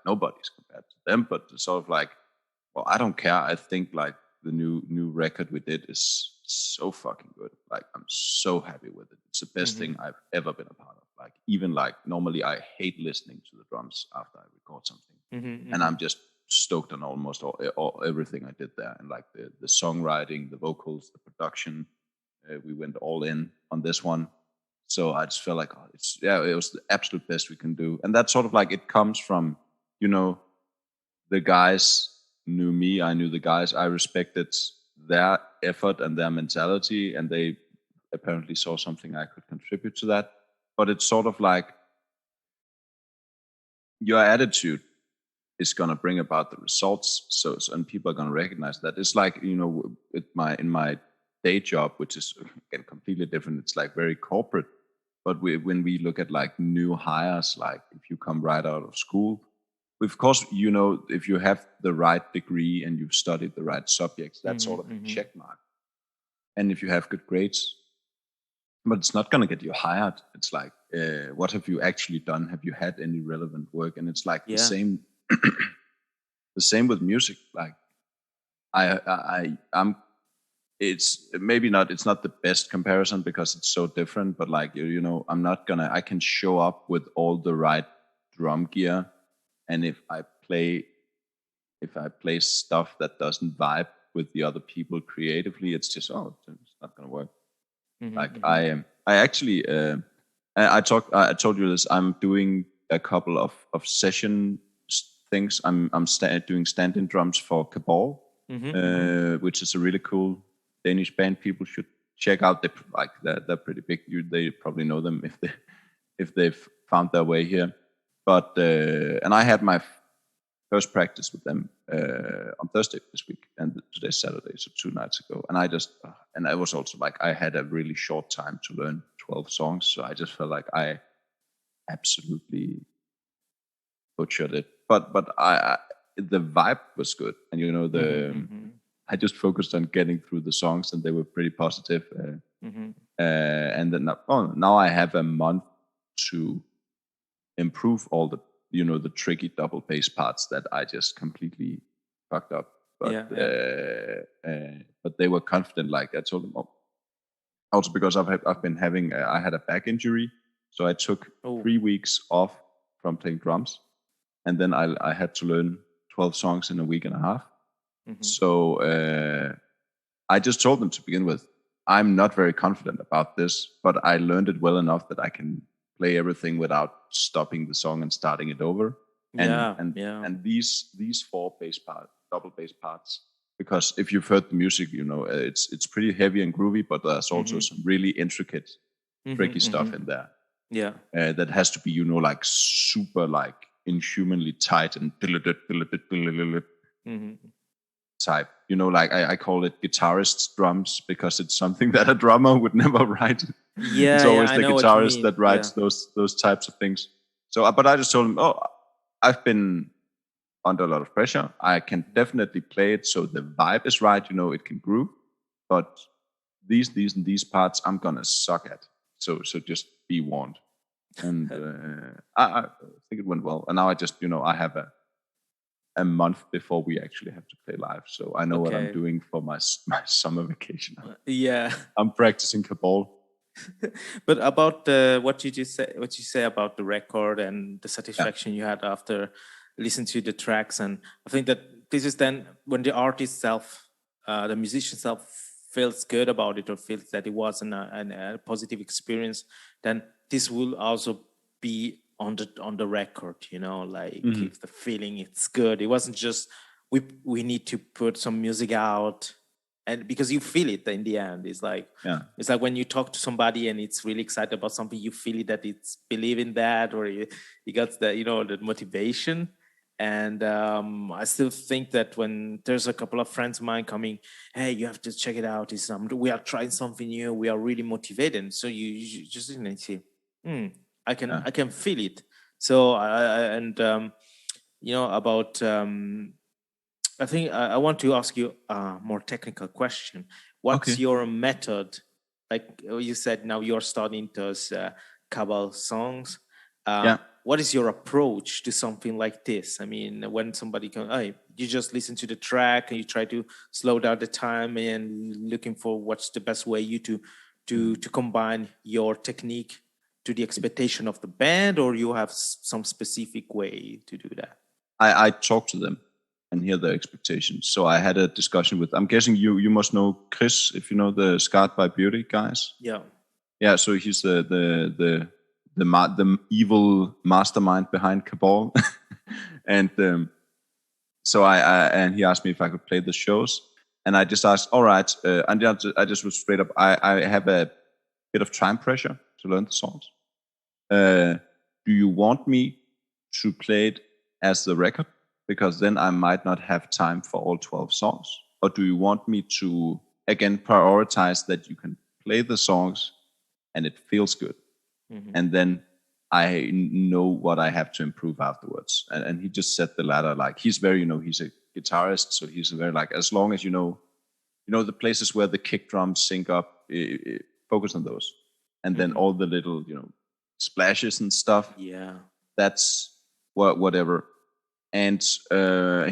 nobody's compared to them, but it's sort of like, well, I don't care. I think like the new record we did is so fucking good. Like I'm so happy with it. It's the best thing I've ever been a part of. Like even like normally I hate listening to the drums after I record something, and I'm just stoked on almost all everything I did there, and like the songwriting, the vocals, the production. We went all in on this one, so I just felt like it was the absolute best we can do, and that's sort of like it comes from, the guys knew me, I knew the guys, I respected their effort and their mentality, and they apparently saw something I could contribute to that. But it's sort of like your attitude is going to bring about the results, so and people are going to recognize that. It's like, in my day job, which is again completely different, it's like very corporate, but when we look at like new hires, like if you come right out of school, of course, if you have the right degree and you've studied the right subjects, that's sort of a check mark. And if you have good grades, but it's not going to get you hired. It's like, what have you actually done? Have you had any relevant work? And it's like the same, the same with music. Like I'm, it's maybe not, it's not the best comparison because it's so different, but like, I can show up with all the right drum gear. And if I play stuff that doesn't vibe with the other people creatively, it's just, it's not going to work. I actually, I told you this, I'm doing a couple of session things. I'm doing stand-in drums for Cabal, which is a really cool Danish band. People should check out. They're pretty big. They probably know them if they've found their way here. But and I had my first practice with them on Thursday this week, and today's Saturday, so 2 nights ago. And and I was also like, I had a really short time to learn 12 songs, so I just felt like I absolutely butchered it. But the vibe was good, and I just focused on getting through the songs, and they were pretty positive. And then now I have a month to improve all the the tricky double bass parts that I just completely fucked up. But but they were confident. Like I told them, also because I've been having I had a back injury, so I took 3 weeks off from playing drums, and then I had to learn 12 songs in a week and a half. So I just told them to begin with, I'm not very confident about this, but I learned it well enough that I can play everything without stopping the song and starting it over. And these 4 double bass parts, because if you've heard the music, it's pretty heavy and groovy, but there's also some really intricate, tricky stuff in there. Yeah, that has to be like super like inhumanly tight and type. Like I call it guitarist drums, because it's something that a drummer would never write. Yeah, it's always I the know guitarist that writes those types of things. So, but I just told him, I've been under a lot of pressure. I can definitely play it so the vibe is right. It can groove, but these and these parts I'm gonna suck at. So just be warned. And I think it went well. And now I just I have a month before we actually have to play live, so I know what I'm doing for my summer vacation. Yeah, I'm practicing Kabul. But about what you say about the record and the satisfaction you had after listening to the tracks, and I think that this is then when the artist self, the musician self, feels good about it, or feels that it was a positive experience, then this will also be on the record, like if the feeling it's good. It wasn't just we need to put some music out, and because you feel it in the end. It's like when you talk to somebody and it's really excited about something, you feel it, that it's believing that, or you got the the motivation. And I still think that when there's a couple of friends of mine coming, hey, you have to check it out. We are trying something new. We are really motivated. So you just say, I can feel it. So about I think I want to ask you a more technical question. What's your method? Like you said, now you're starting those Kabul songs. What is your approach to something like this? I mean, when somebody comes, you just listen to the track and you try to slow down the time and looking for what's the best way to combine your technique to the expectation of the band, or you have some specific way to do that? I talk to them and hear their expectations. So I had a discussion with, I'm guessing you must know Chris, if you know the Scarred by Beauty guys. Yeah. So he's the evil mastermind behind Kabul. And so and he asked me if I could play the shows, and I just asked, all right, and I just was straight up, I have a bit of time pressure to learn the songs. Do you want me to play it as the record? Because then I might not have time for all 12 songs. Or do you want me to, again, prioritize that you can play the songs and it feels good? And then I know what I have to improve afterwards. And he just said the latter. Like, he's very, he's a guitarist, so he's very like, as long as the places where the kick drums sync up, focus on those. And then all the little, splashes and stuff. Yeah. That's whatever. And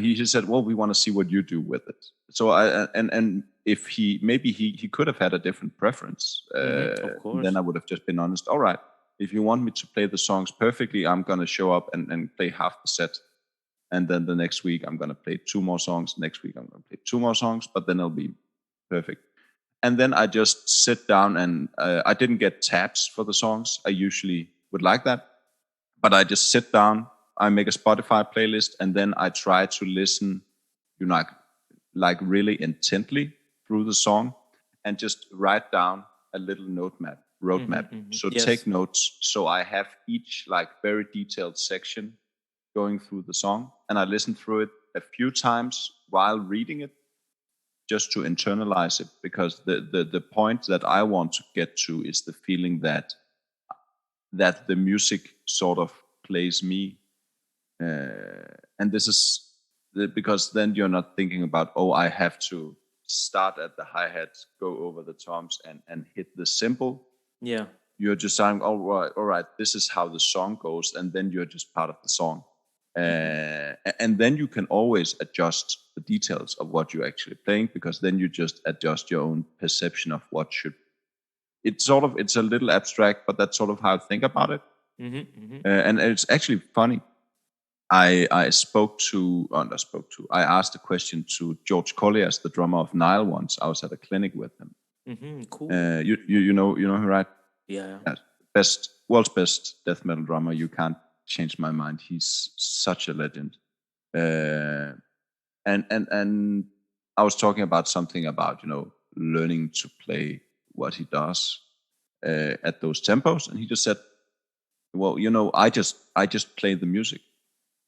he just said, well, we want to see what you do with it. So and if he could have had a different preference, of course. Then I would have just been honest. All right, if you want me to play the songs perfectly, I'm going to show up and play half the set. And then the next week, I'm going to play 2 more songs. Next week, I'm going to play 2 more songs, but then it'll be perfect. And then I just sit down and I didn't get tabs for the songs. I usually would like that. But I just sit down, I make a Spotify playlist, and then I try to listen, like really intently through the song, and just write down a little roadmap. So take notes. So I have each like very detailed section going through the song, and I listen through it a few times while reading it, just to internalize it, because the point that I want to get to is the feeling that the music sort of plays me. And this is because then you're not thinking about, I have to start at the hi-hat, go over the toms and hit the cymbal. Yeah. you're just saying, all right, this is how the song goes, and then you're just part of the song. And then you can always adjust the details of what you're actually playing, because then you just adjust your own perception of what should. It's a little abstract, but that's sort of how I think about it. And it's actually funny. I asked a question to George Colliers, the drummer of Nile, once. I was at a clinic with him. Cool. You know him, right? Yeah. World's best death metal drummer. You can't change my mind. He's such a legend. And I was talking about something about learning to play what he does at those tempos, and he just said, "Well, I just play the music.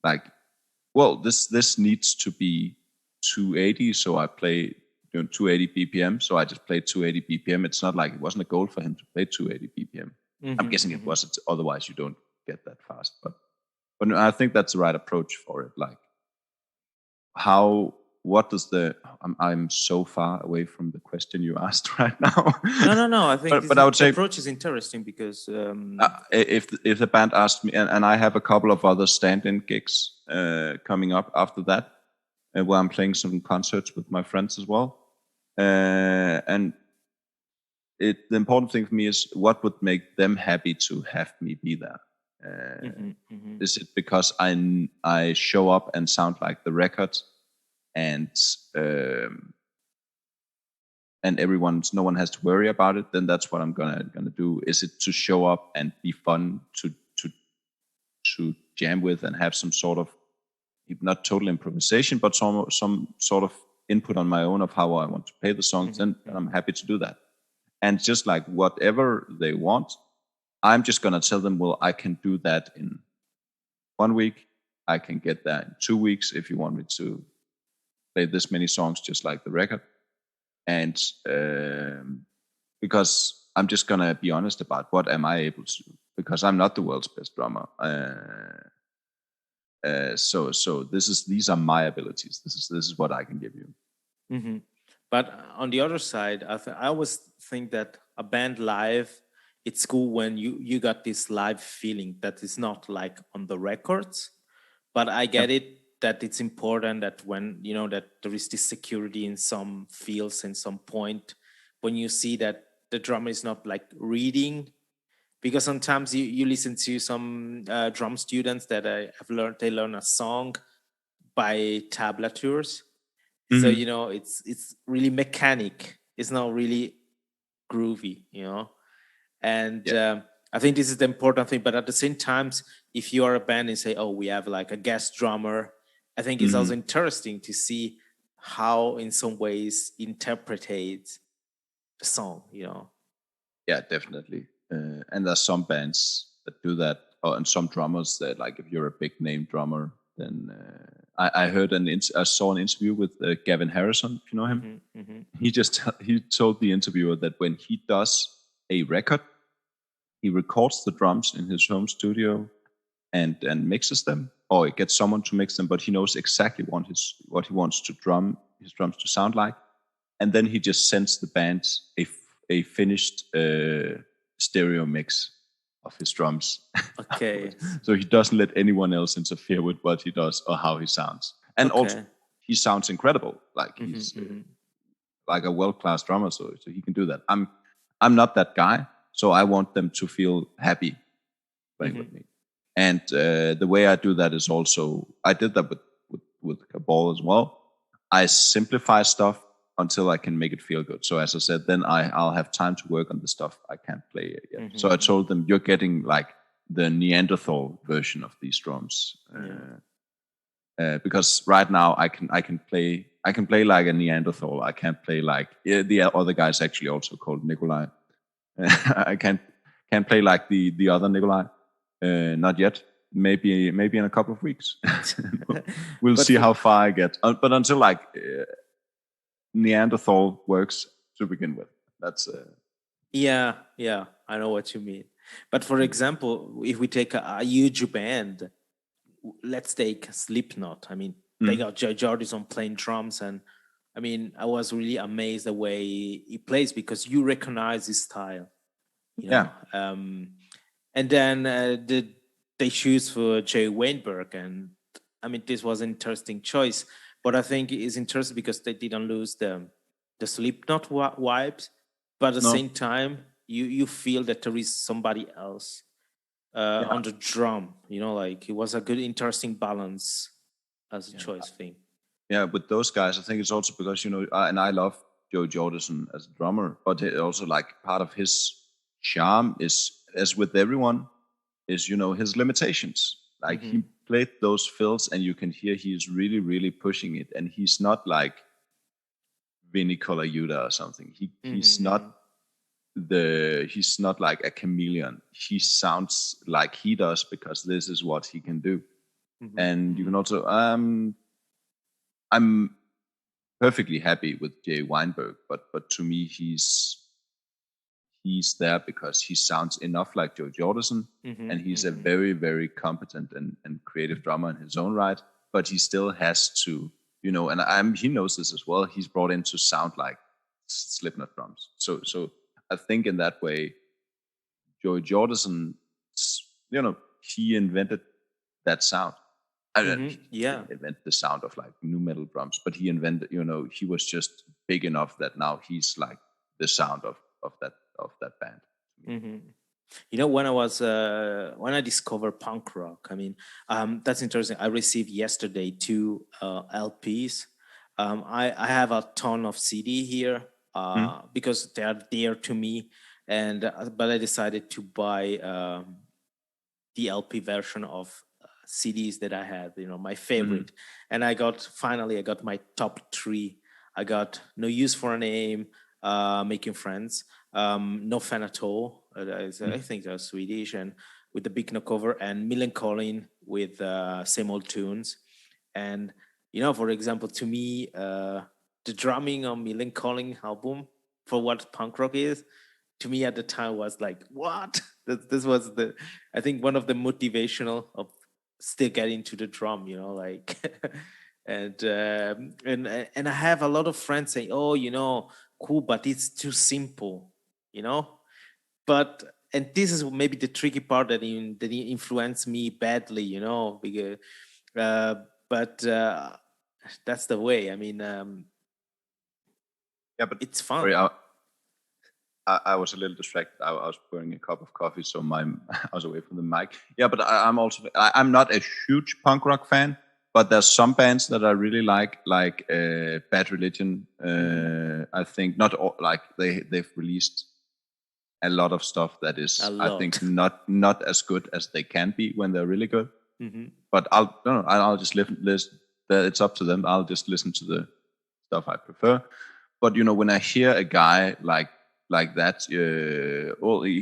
Like, well, this needs to be 280, so I play 280 BPM, so I just played 280 BPM. It's not like it wasn't a goal for him to play 280 BPM. I'm guessing it wasn't. Otherwise, you don't get that fast. But I think that's the right approach for it. Like, what does I'm so far away from the question you asked right now. No. I think but I would the say approach is interesting because if the band asked me, and I have a couple of other stand-in gigs coming up after that, where I'm playing some concerts with my friends as well. And the important thing for me is what would make them happy to have me be there. Is it because I show up and sound like the record, and no one has to worry about it? Then that's what I'm gonna do. Is it to show up and be fun to jam with and have some sort of, not total improvisation, but some sort of input on my own of how I want to play the songs? Then I'm happy to do that. And just like whatever they want, I'm just gonna tell them, well, I can do that in 1 week. I can get that in 2 weeks if you want me to play this many songs, just like the record. And because I'm just gonna be honest about what am I able to do, because I'm not the world's best drummer. So these are my abilities. This is what I can give you. But on the other side, I always think that a band live, it's cool when you got this live feeling that is not like on the records. But I get it that it's important that when that there is this security in some fields in some point, when you see that the drummer is not like reading. Because sometimes you listen to some drum students that they learn a song by tablatures. So, it's really mechanic. It's not really groovy, And I think this is the important thing. But at the same time, if you are a band and say, oh, we have like a guest drummer, I think it's also interesting to see how in some ways interpretate the song, Yeah, definitely. And there's some bands that do that, and some drummers that, like, if you're a big name drummer, then I saw an interview with Gavin Harrison, if you know him. He told the interviewer that when he does a record, he records the drums in his home studio and mixes them, or he gets someone to mix them, but he knows exactly what he wants his drums to sound like, and then he just sends the band a finished stereo mix of his drums. Okay. So he doesn't let anyone else interfere with what he does or how he sounds. And also, he sounds incredible. Like he's like a world-class drummer, so he can do that. I'm not that guy, so I want them to feel happy playing with me. And the way I do that is also, I did that with Cabal as well. I simplify stuff until I can make it feel good. So as I said, then I'll have time to work on the stuff I can't play yet. So I told them, you're getting like the Neanderthal version of these drums. Because right now I can play like a Neanderthal. I can't play like the other guy's actually also called Nikolaj. I can't play like the other Nikolaj. Not yet. Maybe in a couple of weeks. We'll see how far I get. But until like Neanderthal works to begin with. That's yeah, I know what you mean. But for example, if we take a huge band, let's take Slipknot. I mean, they got Joe Jordison playing drums, and I mean, I was really amazed the way he plays, because you recognize his style. Yeah. And then they choose for Jay Weinberg, and I mean this was an interesting choice, but I think it's interesting because they didn't lose the Slipknot vibes, but at the No. same time you feel that there is somebody else Yeah. on the drum. Like it was a good, interesting balance as a choice thing. Yeah, with those guys, I think it's also because, and I love Joe Jordison as a drummer, but also like part of his charm is, as with everyone, is, his limitations. Like he played those fills and you can hear he's really, really pushing it. And he's not like Vinny Colaiuta or something. He's not like a chameleon. He sounds like he does because this is what he can do. And you can also, I'm perfectly happy with Jay Weinberg, but to me he's there because he sounds enough like Joe Jordison, and he's a very, very competent and creative drummer in his own right. But he still has to, and he knows this as well. He's brought in to sound like Slipknot drums. So I think in that way, Joe Jordison, he invented that sound. I didn't invent the sound of like nu metal drums, but he invented, he was just big enough that now he's like the sound of that band. When I discovered punk rock, I mean, that's interesting. I received yesterday 2 LPs. I have a ton of CD here because they are dear to me, but I decided to buy the LP version of CDs that I had, my favorite. And I got my top 3. I got No Use for a Name, Making Friends, No Fan at All. I think they're Swedish, and with the big cover, and Millencolin with Same Old Tunes. And for example, to me, the drumming on Millencolin album, for what punk rock is, to me at the time was like, what? This was I think one of the motivational of still getting to the drum, like, and I have a lot of friends saying, oh, cool, but it's too simple, but, and this is maybe the tricky part that influenced me badly, because, but that's the way. I mean, yeah, but it's fun. Sorry, I was a little distracted. I was pouring a cup of coffee, so I was away from the mic. Yeah, but I'm not a huge punk rock fan, but there's some bands that I really like Bad Religion. I think not all, like they've released a lot of stuff that is, I think, not as good as they can be when they're really good. But I'll just listen. It's up to them. I'll just listen to the stuff I prefer. But when I hear a guy like that,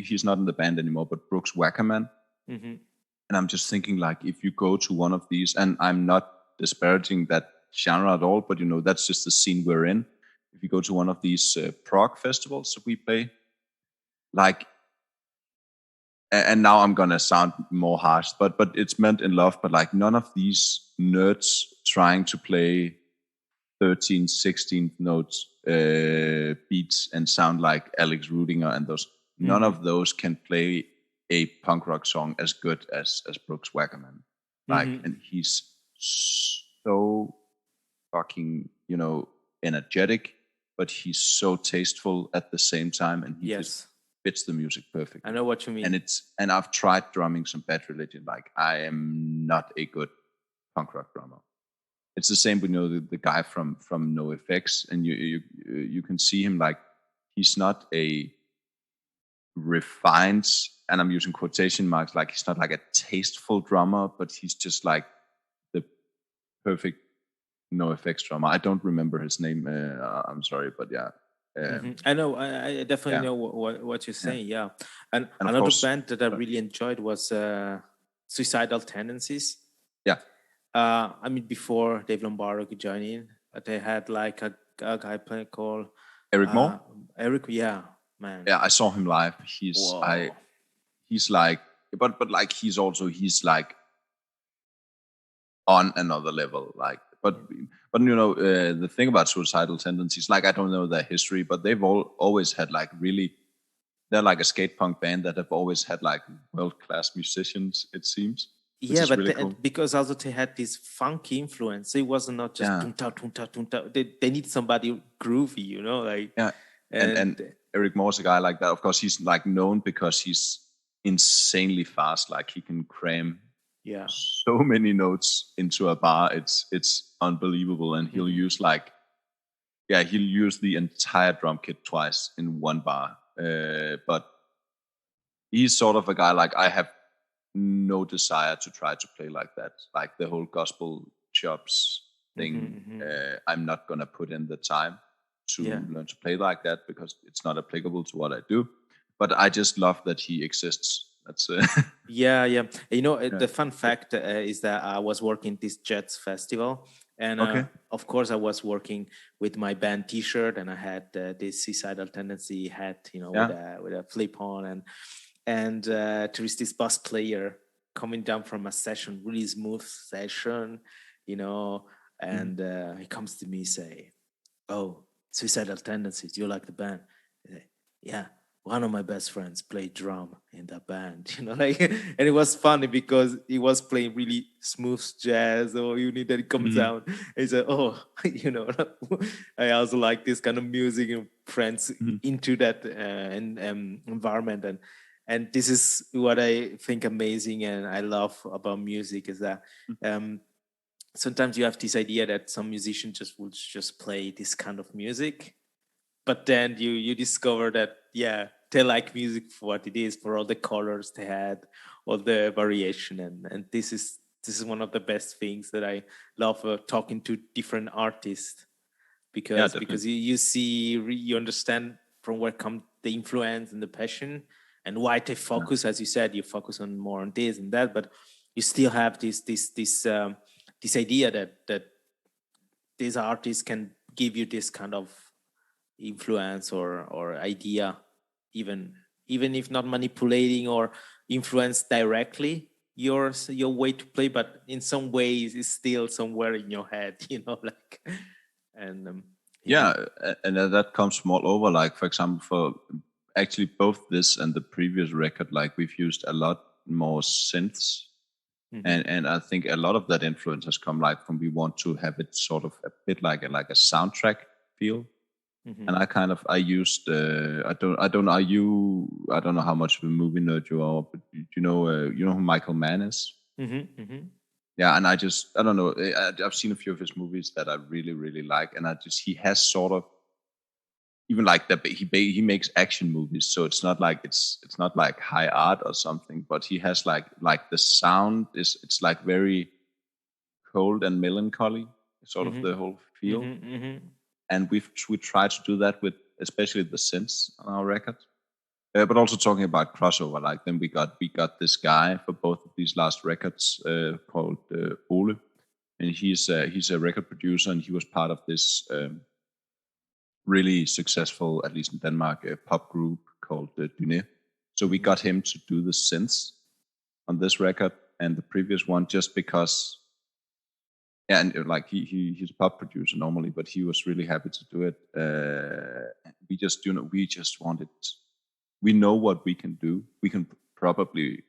he's not in the band anymore, but Brooks Wackerman, and I'm just thinking, like, if you go to one of these, and I'm not disparaging that genre at all, but that's just the scene we're in. If you go to one of these prog festivals that we play, like, and now I'm gonna sound more harsh, but it's meant in love, but like none of these nerds trying to play 13th, 16th notes beats and sound like Alex Rudinger and those, none of those can play a punk rock song as good as Brooks Wackerman. Like, and he's so fucking, energetic, but he's so tasteful at the same time, and he just fits the music perfectly. I know what you mean. And I've tried drumming some Bad Religion. Like, I am not a good punk rock drummer. It's the same with the guy from NoFX, and you can see him, like, he's not a refined, and I'm using quotation marks, like he's not like a tasteful drummer, but he's just like the perfect NoFX drummer. I don't remember his name. I'm sorry, but yeah. I know. I definitely know what you're saying. Yeah, and another course, band that I really enjoyed was Suicidal Tendencies. Yeah. I mean, before Dave Lombardo could join in, they had like a guy playing called Eric Moore. Eric, yeah, man. Yeah, I saw him live. He's like, but like he's like on another level. Like, but the thing about Suicidal Tendencies, like, I don't know their history, but they've always had like really they're like a skate punk band that have always had like world-class musicians, it seems, which Yeah, is but really cool. because also they had this funky influence, it wasn't not just Yeah. tunta tunta tunta. They need somebody groovy, you know, like Yeah, and Eric Moore's a guy like that. Of course, he's like known because he's insanely fast. Like he can cram yeah, so many notes into a bar. It's unbelievable, and he'll use like he'll use the entire drum kit twice in one bar. But he's sort of a guy like I have no desire to try to play like that. Like the whole gospel chops thing. I'm not gonna put in the time to learn to play like that because it's not applicable to what I do. But I just love that he exists. That's yeah. You know, the fun fact is that I was working this Jets festival, and Okay. of course I was working with my band T-shirt, and I had this suicidal tendency hat, you know, with a flip on, and there is this bass player coming down from a session, really smooth session, you know, and he comes to me say, "Oh, suicidal tendencies, you like the band?" I say, yeah, one of my best friends played drum in that band, you know, like, and it was funny because he was playing really smooth jazz, or you need that it comes down. He said, "Oh, you know, I also like this kind of music and friends into that environment." And this is what I think amazing and I love about music is that sometimes you have this idea that some musician just will just play this kind of music, but then you discover that they like music for what it is, for all the colors they had, all the variation, and this is one of the best things that I love talking to different artists because you see you understand from where come the influence and the passion and why they focus, as you said, you focus on more on this and that, but you still have this idea that these artists can give you this kind of influence or idea, even if not manipulating or influence directly your way to play, but in some ways it's still somewhere in your head, you know, like, and and that comes from all over. Like for example, for actually both this and the previous record, like we've used a lot more synths. And I think a lot of that influence has come like from we want to have it sort of a bit like a soundtrack feel. And I used I don't know how much of a movie nerd you are, but you know who Michael Mann is. Yeah, and I don't know. I've seen a few of his movies that I really really like, and he has sort of even like that he makes action movies, so it's not like it's not like high art or something, but he has like the sound it's like very cold and melancholy, sort of the whole feel. And we try to do that with especially the synths on our record. But also talking about crossover, like then we got this guy for both of these last records called Ole, and he's a record producer, and he was part of this really successful, at least in Denmark, pop group called Dyné. So we got him to do the synths on this record and the previous one, just because. Yeah, and like he's a pop producer normally, but he was really happy to do it. We just wanted. We know what we can do. We can probably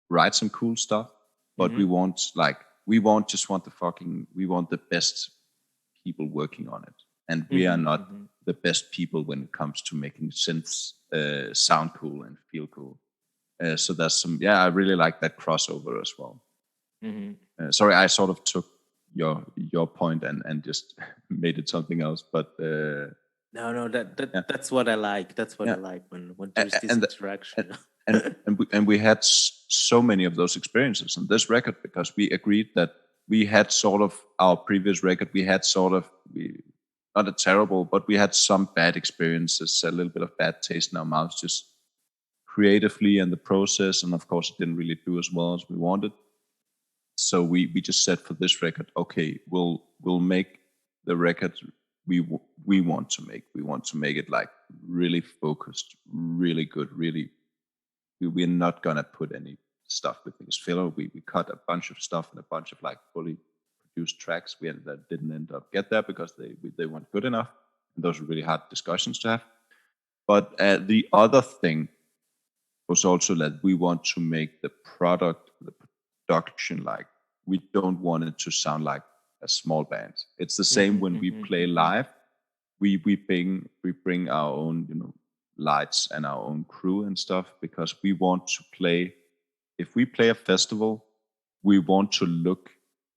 write some cool stuff, but we want the best people working on it, and we are not the best people when it comes to making synths sound cool and feel cool. So there's some. Yeah, I really like that crossover as well. Sorry, I sort of took your point and just made it something else, but no, that's what I like. That's what I like when there's this interaction. And we had so many of those experiences on this record because we agreed that we had sort of our previous record. We had sort of not a terrible, but we had some bad experiences, a little bit of bad taste in our mouths, just creatively and the process, and of course it didn't really do as well as we wanted. So we just said for this record, okay, we'll make the record we want to make. We want to make it like really focused, really good, really. We're not gonna put any stuff we think is filler. We cut a bunch of stuff and a bunch of like fully produced tracks that didn't end up get there because they weren't good enough. And those were really hard discussions to have. But the other thing was also that we want to make the product, the production, like we don't want it to sound like a small band. It's the same when we play live. We bring our own lights and our own crew and stuff, because we want to play. If we play a festival, we want to look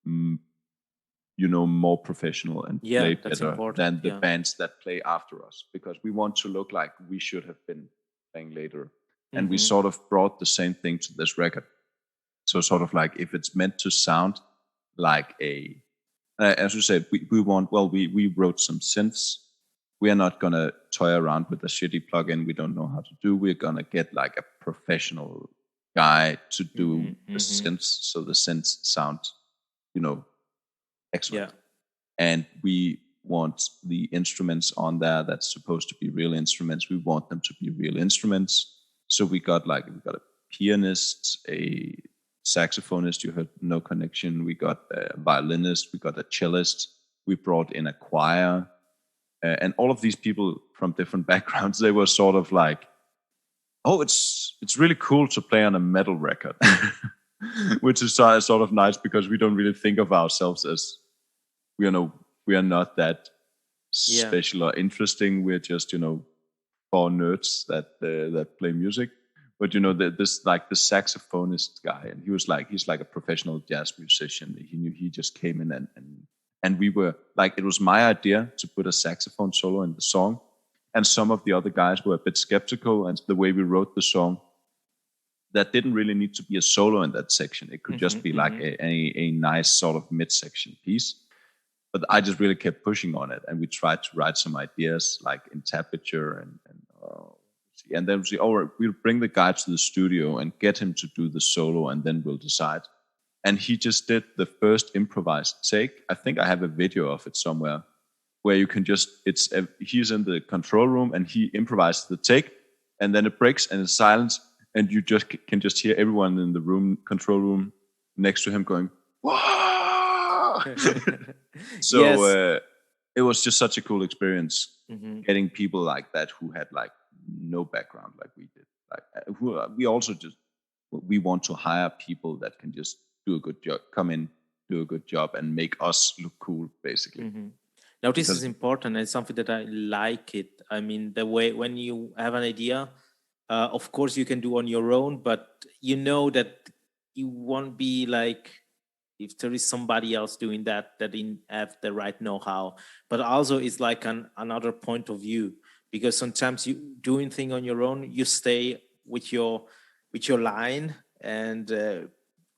more professional and play better than the bands that play after us, because we want to look like we should have been playing later. And we sort of brought the same thing to this record. So sort of like, if it's meant to sound like as you said, we wrote some synths. We are not going to toy around with a shitty plugin we don't know how to do. We're going to get like a professional guy to do the synths, so the synths sound, excellent. Yeah. And we want the instruments on there that's supposed to be real instruments. We want them to be real instruments. So we got a pianist, a saxophonist, you heard No Connection. We got a violinist, we got a cellist. We brought in a choir. And all of these people from different backgrounds, they were sort of like, oh, it's really cool to play on a metal record, which is sort of nice, because we don't really think of ourselves as, we are not that special or interesting. We're just, four nerds that play music. But this like the saxophonist guy, and he's like a professional jazz musician. He just came in and we were like, it was my idea to put a saxophone solo in the song, and some of the other guys were a bit skeptical. And the way we wrote the song, that didn't really need to be a solo in that section. It could just be like a nice sort of midsection piece. But I just really kept pushing on it, and we tried to write some ideas like in tablature and then we'll bring the guy to the studio and get him to do the solo, and then we'll decide. And he just did the first improvised take. I think I have a video of it somewhere, where you can he's in the control room and he improvised the take, and then it breaks and it's silence, and you can hear everyone in the control room next to him going, "Whoa!" So it was just such a cool experience, getting people like that who had like no background like we did. Like we want to hire people that can just do a good job, come in, do a good job, and make us look cool, basically. Now, this is important, and it's something that I like it. I mean, the way when you have an idea, of course you can do on your own, but you know that you won't be like, if there is somebody else doing that didn't have the right know-how. But also it's like another point of view, because sometimes you doing thing on your own, you stay with your line, and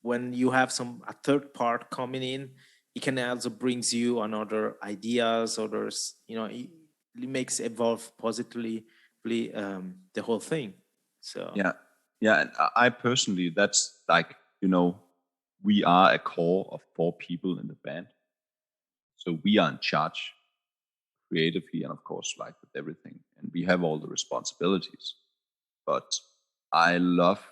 when you have a third part coming in, it can also brings you another ideas, others, it makes evolve positively the whole thing. So yeah. And I personally, that's like, we are a core of 4 people in the band. So we are in charge creatively and of course like with everything. And we have all the responsibilities. But I love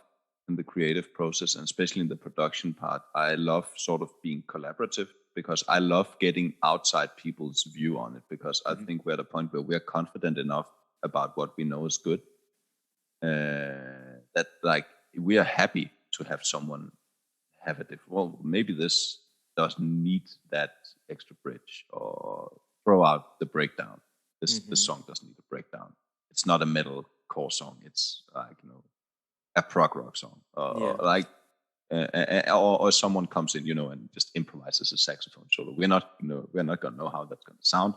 in the creative process, and especially in the production part, I love sort of being collaborative, because I love getting outside people's view on it, because I think we're at a point where we're confident enough about what we know is good, that like we are happy to have someone have a different, well, maybe this doesn't need that extra bridge, or throw out the breakdown. This song doesn't need a breakdown. It's not a metal core song. It's like, a prog rock song, or someone comes in, and just improvises a saxophone solo. We're not gonna know how that's gonna sound,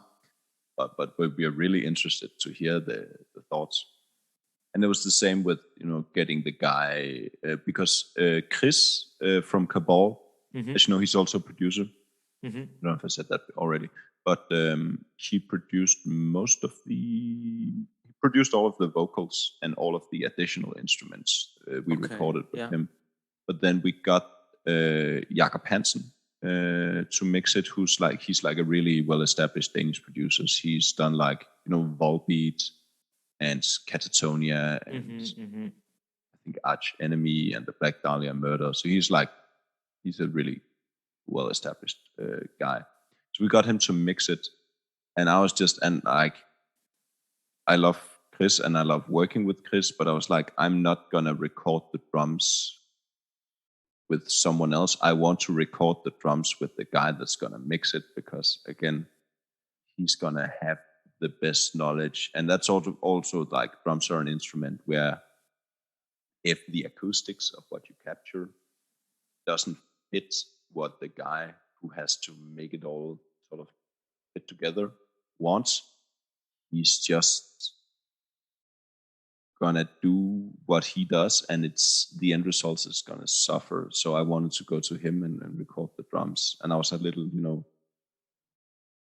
but we are really interested to hear the thoughts. And it was the same with getting the guy, because Chris from Cabal, as you know, he's also a producer. I don't know if I said that already, but he produced all of the vocals and all of the additional instruments we recorded with him. But then we got Jakob Hansen to mix it, he's like a really well-established Danish producer. He's done like, Volbeat and Catatonia and I think Arch Enemy and the Black Dahlia Murder. So he's a really well-established guy. So we got him to mix it, and I love Chris and I love working with Chris, but I was like, I'm not gonna record the drums with someone else. I want to record the drums with the guy that's gonna mix it, because again, he's gonna have the best knowledge. And that's also like drums are an instrument where if the acoustics of what you capture doesn't fit what the guy who has to make it all sort of fit together wants, he's just gonna do what he does, and it's the end result is gonna suffer. So I wanted to go to him and record the drums, and I was a little,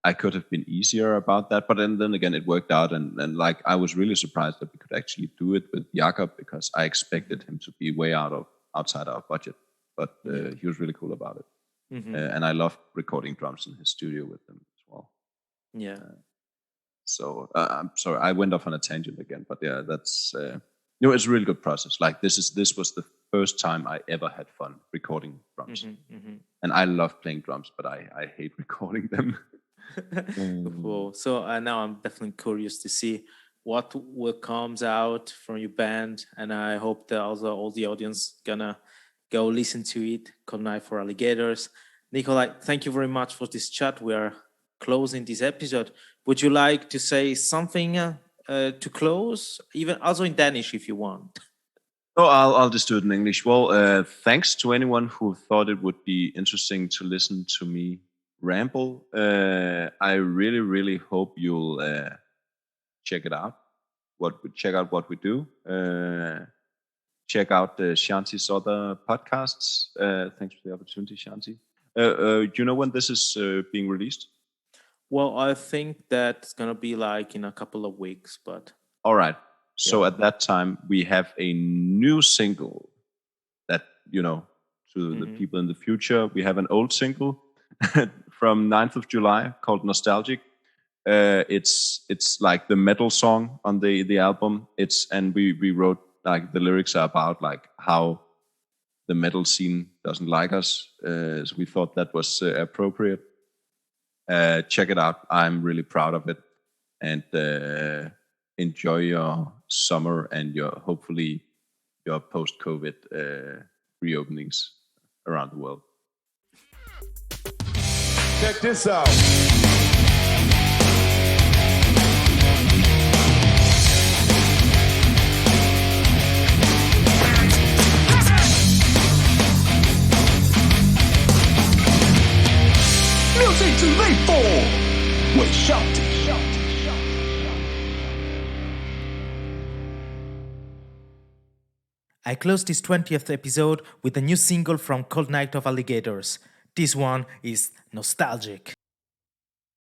I could have been easier about that, but then again it worked out, and like I was really surprised that we could actually do it with Jakob, because I expected him to be way outside our budget, but he was really cool about it. And I loved recording drums in his studio with him as well. Yeah. So I'm sorry, I went off on a tangent again, but yeah, that's it's a really good process. Like this was the first time I ever had fun recording drums, and I love playing drums, but I hate recording them. Cool. So now I'm definitely curious to see what comes out from your band, and I hope that also all the audience gonna go listen to it. Cold Night for Alligators. Nikolaj, thank you very much for this chat. We are closing this episode. Would you like to say something to close, even also in Danish if you want? Oh, I'll just do it in English. Well, thanks to anyone who thought it would be interesting to listen to me ramble. I really, really hope you'll check it out. Check out what we do. Check out Shanti's other podcasts. Thanks for the opportunity, Shanti. Do you know when this is being released? Well, I think that's going to be like in a couple of weeks, but... All right. So at that time, we have a new single that, to the people in the future, we have an old single from 9th of July called Nostalgic. It's like the metal song on the album. And we wrote, like, the lyrics are about like how the metal scene doesn't like us. So we thought that was appropriate. Check it out. I'm really proud of it, and enjoy your summer and hopefully your post-COVID reopenings around the world. Check this out. Music to live for with Shanti. I closed this 20th episode with a new single from Cold Night of Alligators. This one is Nostalgic.